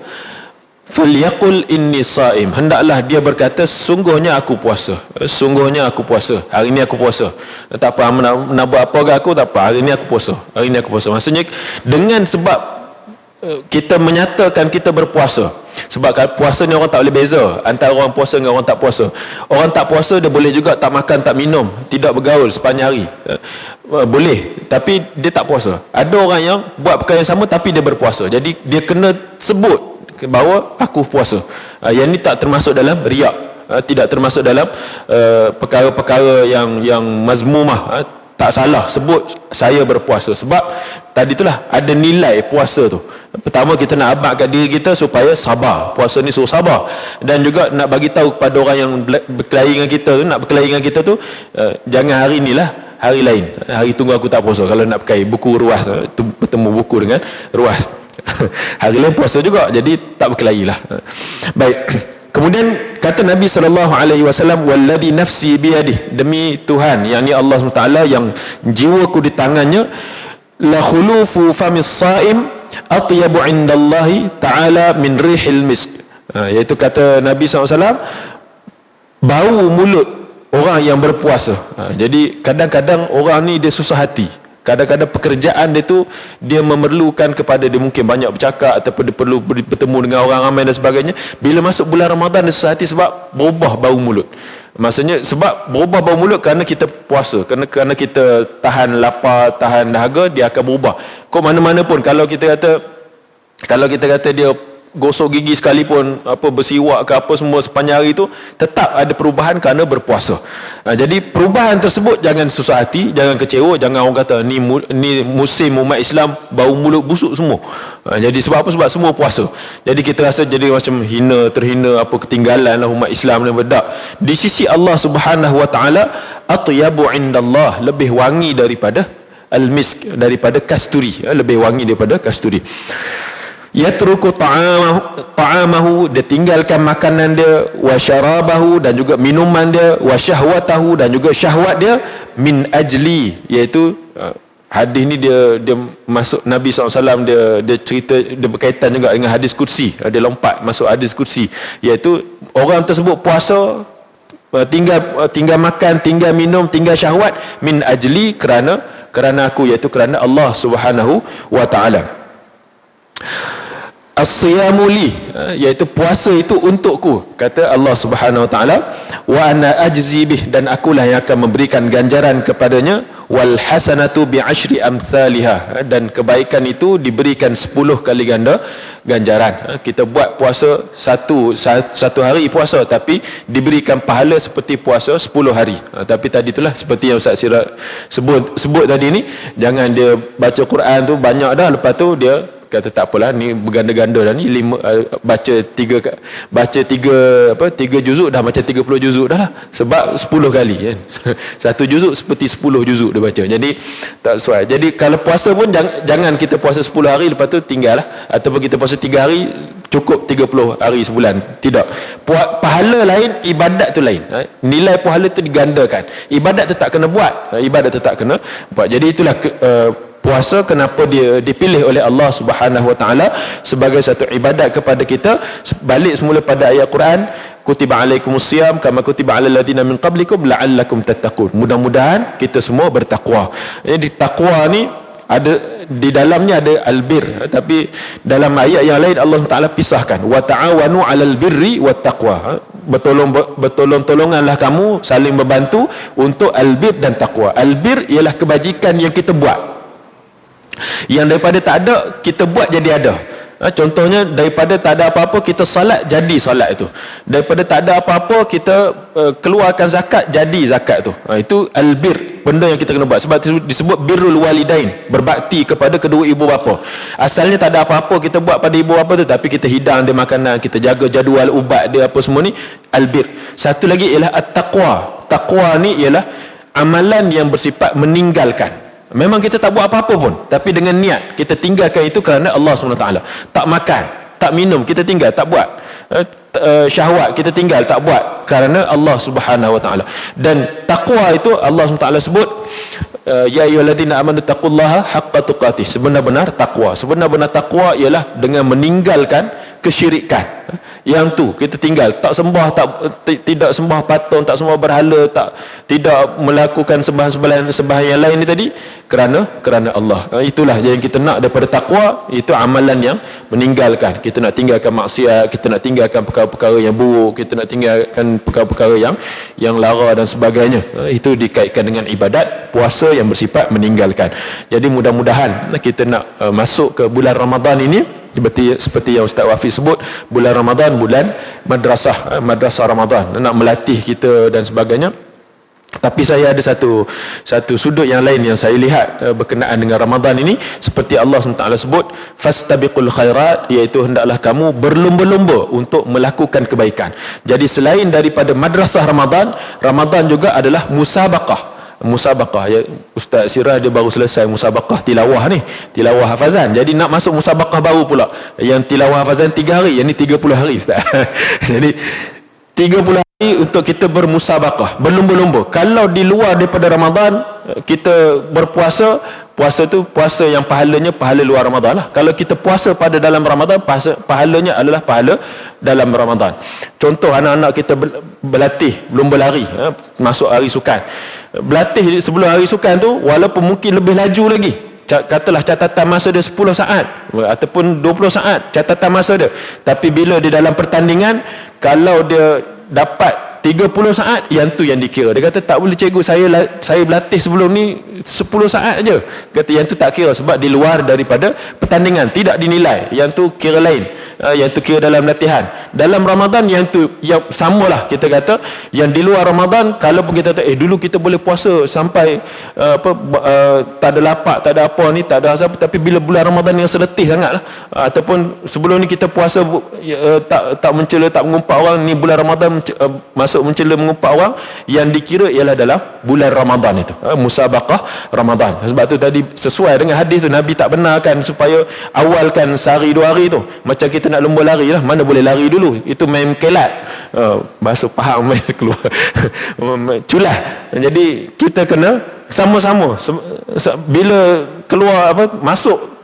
falyaqul inni saim, hendaklah dia berkata sungguhnya aku puasa, sungguhnya aku puasa, hari ni aku puasa, tak apa nak buat apa ke aku, tak apa, hari ni aku puasa, hari ni aku puasa. Maksudnya dengan sebab kita menyatakan kita berpuasa, sebab puasa ni orang tak boleh beza antara orang puasa dengan orang tak puasa. Orang tak puasa dia boleh juga tak makan, tak minum, tidak bergaul sepanjang hari, boleh, tapi dia tak puasa. Ada orang yang buat perkara yang sama tapi dia berpuasa, jadi dia kena sebut bahawa aku puasa. Yang ni tak termasuk dalam riak, tidak termasuk dalam perkara-perkara yang mazmumah. Tak salah sebut saya berpuasa, sebab tadi itulah ada nilai puasa tu. Pertama, kita nak amatkan diri kita supaya sabar. Puasa ni suruh sabar, dan juga nak bagi tahu kepada orang yang berkelahi dengan kita tu, nak berkelahi dengan kita tu, jangan hari ni lah, hari lain, hari tunggu aku tak puasa. Kalau nak pakai buku ruas, bertemu buku dengan ruas hari lain puasa juga, jadi tak berkelahi lah. Baik, kemudian kata Nabi SAW, walladhi nafsi biyadih, demi Tuhan, yakni Allah SWT yang jiwaku di tangannya, la khulufu famis saim atyabu indallahi ta'ala min rihil misk. Iaitu kata Nabi SAW, bau mulut orang yang berpuasa. Jadi kadang-kadang orang ni dia susah hati, kadang-kadang pekerjaan dia tu dia memerlukan kepada dia mungkin banyak bercakap, ataupun dia perlu bertemu dengan orang ramai dan sebagainya. Bila masuk bulan Ramadan dia susah hati sebab berubah bau mulut. Maksudnya sebab berubah bau mulut kerana kita puasa, kerana kita tahan lapar, tahan dahaga, dia akan berubah. Kok mana-mana pun kalau kita kata dia gosok gigi sekalipun, apa bersiwak ke apa semua sepanjang hari tu, tetap ada perubahan kerana berpuasa. Jadi perubahan tersebut jangan susah hati, jangan kecewa, jangan orang kata ni musim umat Islam bau mulut busuk semua. Jadi sebab apa? Sebab semua puasa. Jadi kita rasa jadi macam terhina, apa ketinggalan lah umat Islam dan bedak. Di sisi Allah Subhanahu Wa Taala, atyabu indallah, lebih wangi daripada al-misk, daripada kasturi, lebih wangi daripada kasturi. Yatruku ta'amahu, dia tinggalkan makanan dia, wa syarabahu, dan juga minuman dia, wa syahwatahu, dan juga syahwat dia, min ajli, iaitu hadis ni dia masuk Nabi SAW, dia cerita, dia berkaitan juga dengan hadis kursi, dia lompat masuk hadis kursi, iaitu orang tersebut puasa, tinggal makan, tinggal minum, tinggal syahwat, min ajli, kerana aku, iaitu kerana Allah Subhanahu Wa Taala. As-siyamu li, iaitu puasa itu untukku, kata Allah Subhanahu Wa Taala, wa ana ajzi bih, dan akulah yang akan memberikan ganjaran kepadanya, wal hasanatu bi asyri amthaliha, dan kebaikan itu diberikan 10 kali ganda ganjaran. Kita buat puasa satu hari puasa, tapi diberikan pahala seperti puasa 10 hari. Tapi tadi itulah seperti yang Ustaz Siraj sebut tadi ni, jangan dia baca Quran tu banyak dah, lepas tu dia kata tak apalah, ni berganda-ganda dah ni, baca tiga juzuk dah macam 30 juzuk dah lah, sebab 10 kali kan. Satu juzuk seperti 10 juzuk dia baca, jadi tak sesuai. Jadi kalau puasa pun jangan kita puasa 10 hari lepas tu tinggal lah, ataupun kita puasa 3 hari cukup 30 hari sebulan. Tidak, pahala lain, ibadat tu lain. Nilai pahala tu digandakan, ibadat tu tak kena buat, Jadi itulah puasa kenapa dia dipilih oleh Allah Subhanahu Wa Taala sebagai satu ibadat kepada kita. Balik semula pada ayat Quran, kutiba alaikumusiyam kama kutiba alal ladina min qablikum la'allakum tattaqun. Mudah-mudahan kita semua bertakwa. Jadi takwa ni ada di dalamnya ada albir, tapi dalam ayat yang lain Allah Taala pisahkan, wa ta'awanu 'alal birri wat taqwa. Bertolong-tolonganlah kamu, saling membantu untuk albir dan takwa. Albir ialah kebajikan yang kita buat, yang daripada tak ada kita buat jadi ada. Contohnya, daripada tak ada apa-apa kita salat, jadi salat itu. Daripada tak ada apa-apa kita keluarkan zakat, jadi zakat tu. Itu albir, benda yang kita kena buat. Sebab disebut birrul walidain, berbakti kepada kedua ibu bapa. Asalnya tak ada apa-apa kita buat pada ibu bapa tu, tapi kita hidang dia makanan, kita jaga jadual ubat dia, apa semua ni, albir. Satu lagi ialah at-taqwa. Taqwa ni ialah amalan yang bersifat meninggalkan. Memang kita tak buat apa-apa pun, tapi dengan niat kita tinggalkan itu kerana Allah SWT. Tak makan, tak minum, kita tinggal, tak buat. syahwat kita tinggal, tak buat kerana Allah Subhanahu wa taala. Dan takwa itu Allah Subhanahu wa taala sebut ya ayyuhalladzina amanu taqullaha haqqa tuqatih. Sebenar-benar takwa, sebenar-benar takwa ialah dengan meninggalkan kesyirikan. Yang tu kita tinggal, tak sembah, tidak sembah patung, tak sembah berhala, tidak melakukan sembahan yang lain ni tadi kerana Allah. Itulah yang kita nak daripada takwa, itu amalan yang meninggalkan. Kita nak tinggalkan maksiat, kita nak tinggalkan perkara-perkara yang buruk, kita nak tinggalkan perkara-perkara yang lara dan sebagainya. Itu dikaitkan dengan ibadat puasa yang bersifat meninggalkan. Jadi mudah-mudahan kita nak masuk ke bulan Ramadan ini seperti yang Ustaz Wafiq sebut, bulan Ramadan bulan madrasah Ramadan, nak melatih kita dan sebagainya. Tapi saya ada satu sudut yang lain yang saya lihat berkenaan dengan Ramadan ini, seperti Allah SWT sebut fastabiqul khairat, iaitu hendaklah kamu berlumba-lumba untuk melakukan kebaikan. Jadi selain daripada madrasah Ramadan juga adalah musabaqah ya. Ustaz Sirah dia baru selesai musabaqah tilawah ni, tilawah hafazan. Jadi nak masuk musabaqah baru pula, yang tilawah hafazan 3 hari, yang ni 30 hari Ustaz. Jadi 30 hari untuk kita bermusabaqah, berlumba-lumba. Kalau di luar daripada Ramadan kita berpuasa, puasa tu puasa yang pahalanya pahala luar Ramadan lah. Kalau kita puasa pada dalam Ramadan, pahalanya adalah pahala dalam Ramadan. Contoh, anak-anak kita berlatih lomba lari, masuk hari sukan. Berlatih sebelum hari sukan tu, walaupun mungkin lebih laju lagi, katalah catatan masa dia 10 saat ataupun 20 saat catatan masa dia, tapi bila dia dalam pertandingan, kalau dia dapat 30 saat, yang tu yang dikira. Dia kata tak boleh cikgu, saya berlatih sebelum ni 10 saat je. Kata yang tu tak kira, sebab di luar daripada pertandingan, tidak dinilai. Yang tu kira lain, yang tu kira dalam latihan. Dalam Ramadan yang tu yang samalah, kita kata yang di luar Ramadan, kalau pun kita kata dulu kita boleh puasa sampai tak ada lapak, tak ada apa ni, tak ada asap, tapi bila bulan Ramadan yang seletih sangatlah, ataupun sebelum ni kita puasa tak mencela, tak mengumpat orang, ni bulan Ramadan masuk mencela, mengumpat orang, yang dikira ialah dalam bulan Ramadan itu, musabaqah Ramadan. Sebab tu tadi sesuai dengan hadis tu, Nabi tak benarkan supaya awalkan sehari 2 hari tu macam kita nak lomba lari lah. Mana boleh lari dulu, itu main kelat, bahasa Pahang main keluar culah. Jadi kita kena sama-sama, bila keluar masuk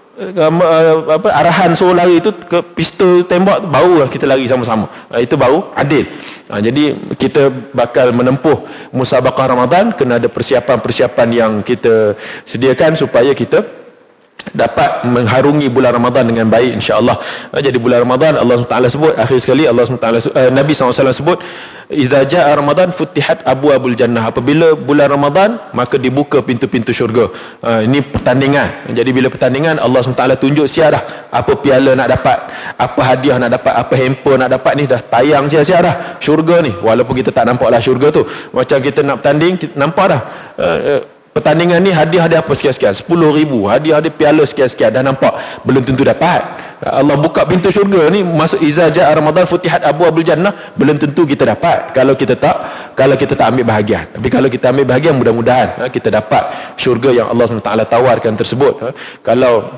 arahan suruh lari itu ke pistol tembak, barulah kita lari sama-sama. Itu baru adil. Jadi kita bakal menempuh musabaqah Ramadan, kena ada persiapan-persiapan yang kita sediakan supaya kita dapat mengharungi bulan Ramadan dengan baik, insya-Allah. Jadi bulan Ramadan Allah SWT sebut, akhir sekali Allah SWT, Nabi SAW sebut, idza jaa Ramadan futihat abwaabul jannah. Apabila bulan Ramadan, maka dibuka pintu-pintu syurga. Ini pertandingan. Jadi bila pertandingan, Allah SWT tunjuk siap dah apa piala nak dapat, apa hadiah nak dapat, apa handphone nak dapat, ni dah tayang siap-siap dah syurga ni. Walaupun kita tak nampak lah syurga tu, macam kita nak bertanding, kita nampak dah pertandingan ni hadiah-hadiah apa sekian-sekian, 10,000 hadiah-hadiah piala sekian-sekian, dah nampak, belum tentu dapat. Allah buka pintu syurga ni, masuk iza jaa Ramadan futihat abwaabul jannah, belum tentu kita dapat kalau kita tak ambil bahagian. Tapi kalau kita ambil bahagian, mudah-mudahan kita dapat syurga yang Allah SWT tawarkan tersebut. Kalau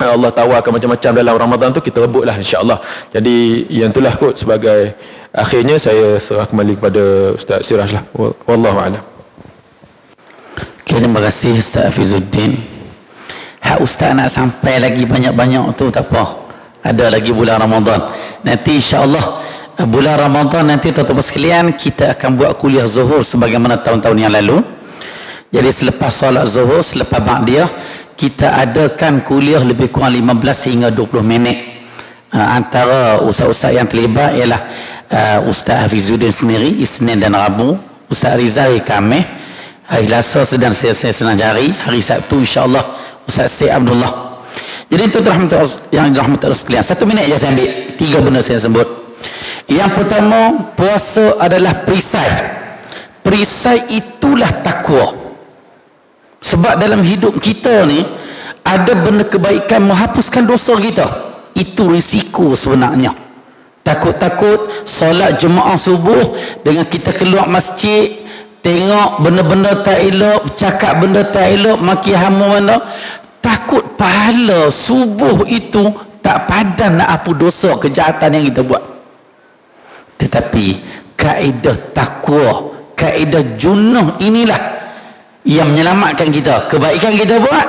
Allah tawarkan macam-macam dalam Ramadan tu, kita rebutlah, insya-Allah. Jadi yang itulah kot sebagai akhirnya, saya serah kembali kepada Ustaz Siraj lah. Wallahu a'lam. Terima kasih Ustaz Hafizuddin. Hak Ustaz nak sampai lagi banyak-banyak tu tak apa, ada lagi bulan Ramadan. Nanti insya-Allah bulan Ramadan nanti tuan-tuan sekalian, kita akan buat kuliah zuhur sebagaimana tahun-tahun yang lalu. Jadi selepas solat zuhur, selepas ba'diyah, kita adakan kuliah lebih kurang 15 hingga 20 minit. Antara ustaz-ustaz yang terlibat ialah Ustaz Hafizuddin sendiri Isnin dan Rabu, Ustaz Rizal Kameh, hari Selasa sedang saya senang jari, hari Sabtu insya-Allah Ustaz Syed Abdullah. Jadi itu yang dirahmati Allah sekalian. 1 minit je saya ambil, 3 benda saya sebut. Yang pertama, puasa adalah perisai. Perisai itulah takwa. Sebab dalam hidup kita ni ada benda kebaikan menghapuskan dosa kita. Itu risiko sebenarnya. Takut-takut solat jemaah subuh dengan kita keluar masjid, tengok benda-benda tak elok, cakap benda tak elok, maki hamu mana, takut pahala subuh itu tak padan nak apa dosa kejahatan yang kita buat. Tetapi kaedah takwa, kaedah junnah inilah yang menyelamatkan kita. Kebaikan kita buat,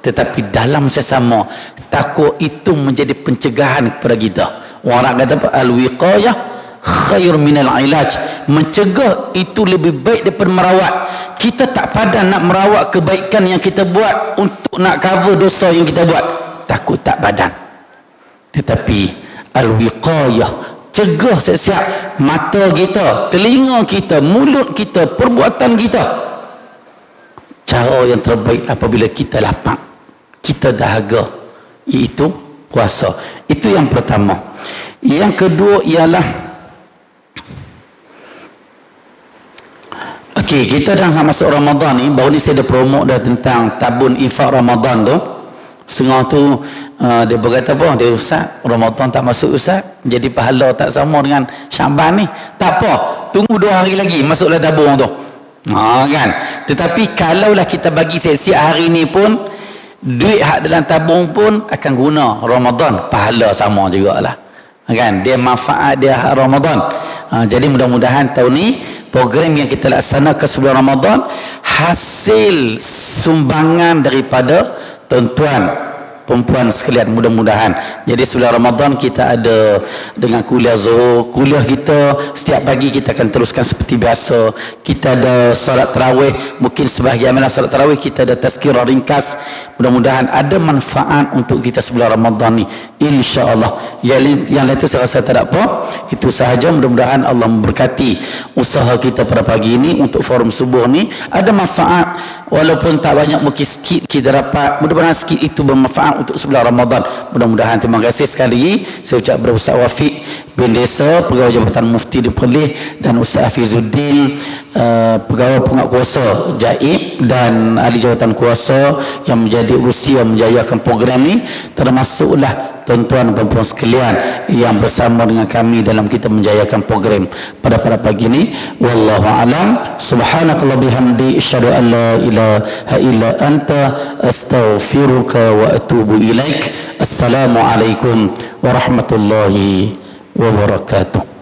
tetapi dalam sesama takwa itu menjadi pencegahan kepada kita. Orang kata apa? Al-wiqayah khair minal ilaj. Mencegah itu lebih baik daripada merawat. Kita tak padan nak merawat kebaikan yang kita buat untuk nak cover dosa yang kita buat, takut tak padan. Tetapi al-wiqayah, cegah siap-siap mata kita, telinga kita, mulut kita, perbuatan kita. Cara yang terbaik apabila kita lapang, kita dahaga, iaitu puasa. Itu yang pertama. Yang kedua ialah, okey, kita dah nak masuk Ramadan ni. Baru ni saya dah promote dah tentang tabun infak Ramadan tu. Setengah tu dia berkata apa? Dia, Ustaz, Ramadan tak masuk Ustaz, jadi pahala tak sama dengan Syaban ni. Tak apa, tunggu 2 hari lagi masuklah tabung tu. Kan. Tetapi kalaulah kita bagi siap-siap hari ni pun, duit hak dalam tabung pun akan guna Ramadan, pahala sama jugalah. Kan, dia manfaat dia hak Ramadan. Jadi mudah-mudahan tahun ni program yang kita laksanakan sebelum Ramadan hasil sumbangan daripada tuan-tuan perempuan sekalian, mudah-mudahan. Jadi sebelum Ramadan kita ada dengan kuliah Zuhur, kuliah kita setiap pagi kita akan teruskan seperti biasa. Kita ada salat tarawih, mungkin sebahagian malam salat tarawih kita ada tazkirah ringkas. Mudah-mudahan ada manfaat untuk kita sebelum Ramadan ni, insya-Allah. Yang lain itu saya rasa tak ada apa. Itu sahaja, mudah-mudahan Allah memberkati usaha kita pada pagi ini untuk forum subuh ni. Ada manfaat, walaupun tak banyak, mungkin sikit kita dapat. Mudah-mudahan sikit itu bermanfaat untuk sebelah Ramadan. Mudah-mudahan. Terima kasih sekali lagi. Saya ucap kepada Ustaz Wafiq bin Desa, Pegawai Jabatan Mufti di Perlis, dan Ustaz Hafizuddin, Pegawai Penguatkuasa Jaib, dan Ahli Jabatan Kuasa yang menjadi urusi yang menjayakan program ni. Termasuklah tuan-tuan dan puan sekalian yang bersama dengan kami dalam kita menjayakan program pada pagi ini. Wallahu alam. Subhanakallah bihamdi, asyhadu an la ilaha illa anta, astaghfiruka wa atubu ilaik. Assalamualaikum warahmatullahi wabarakatuh.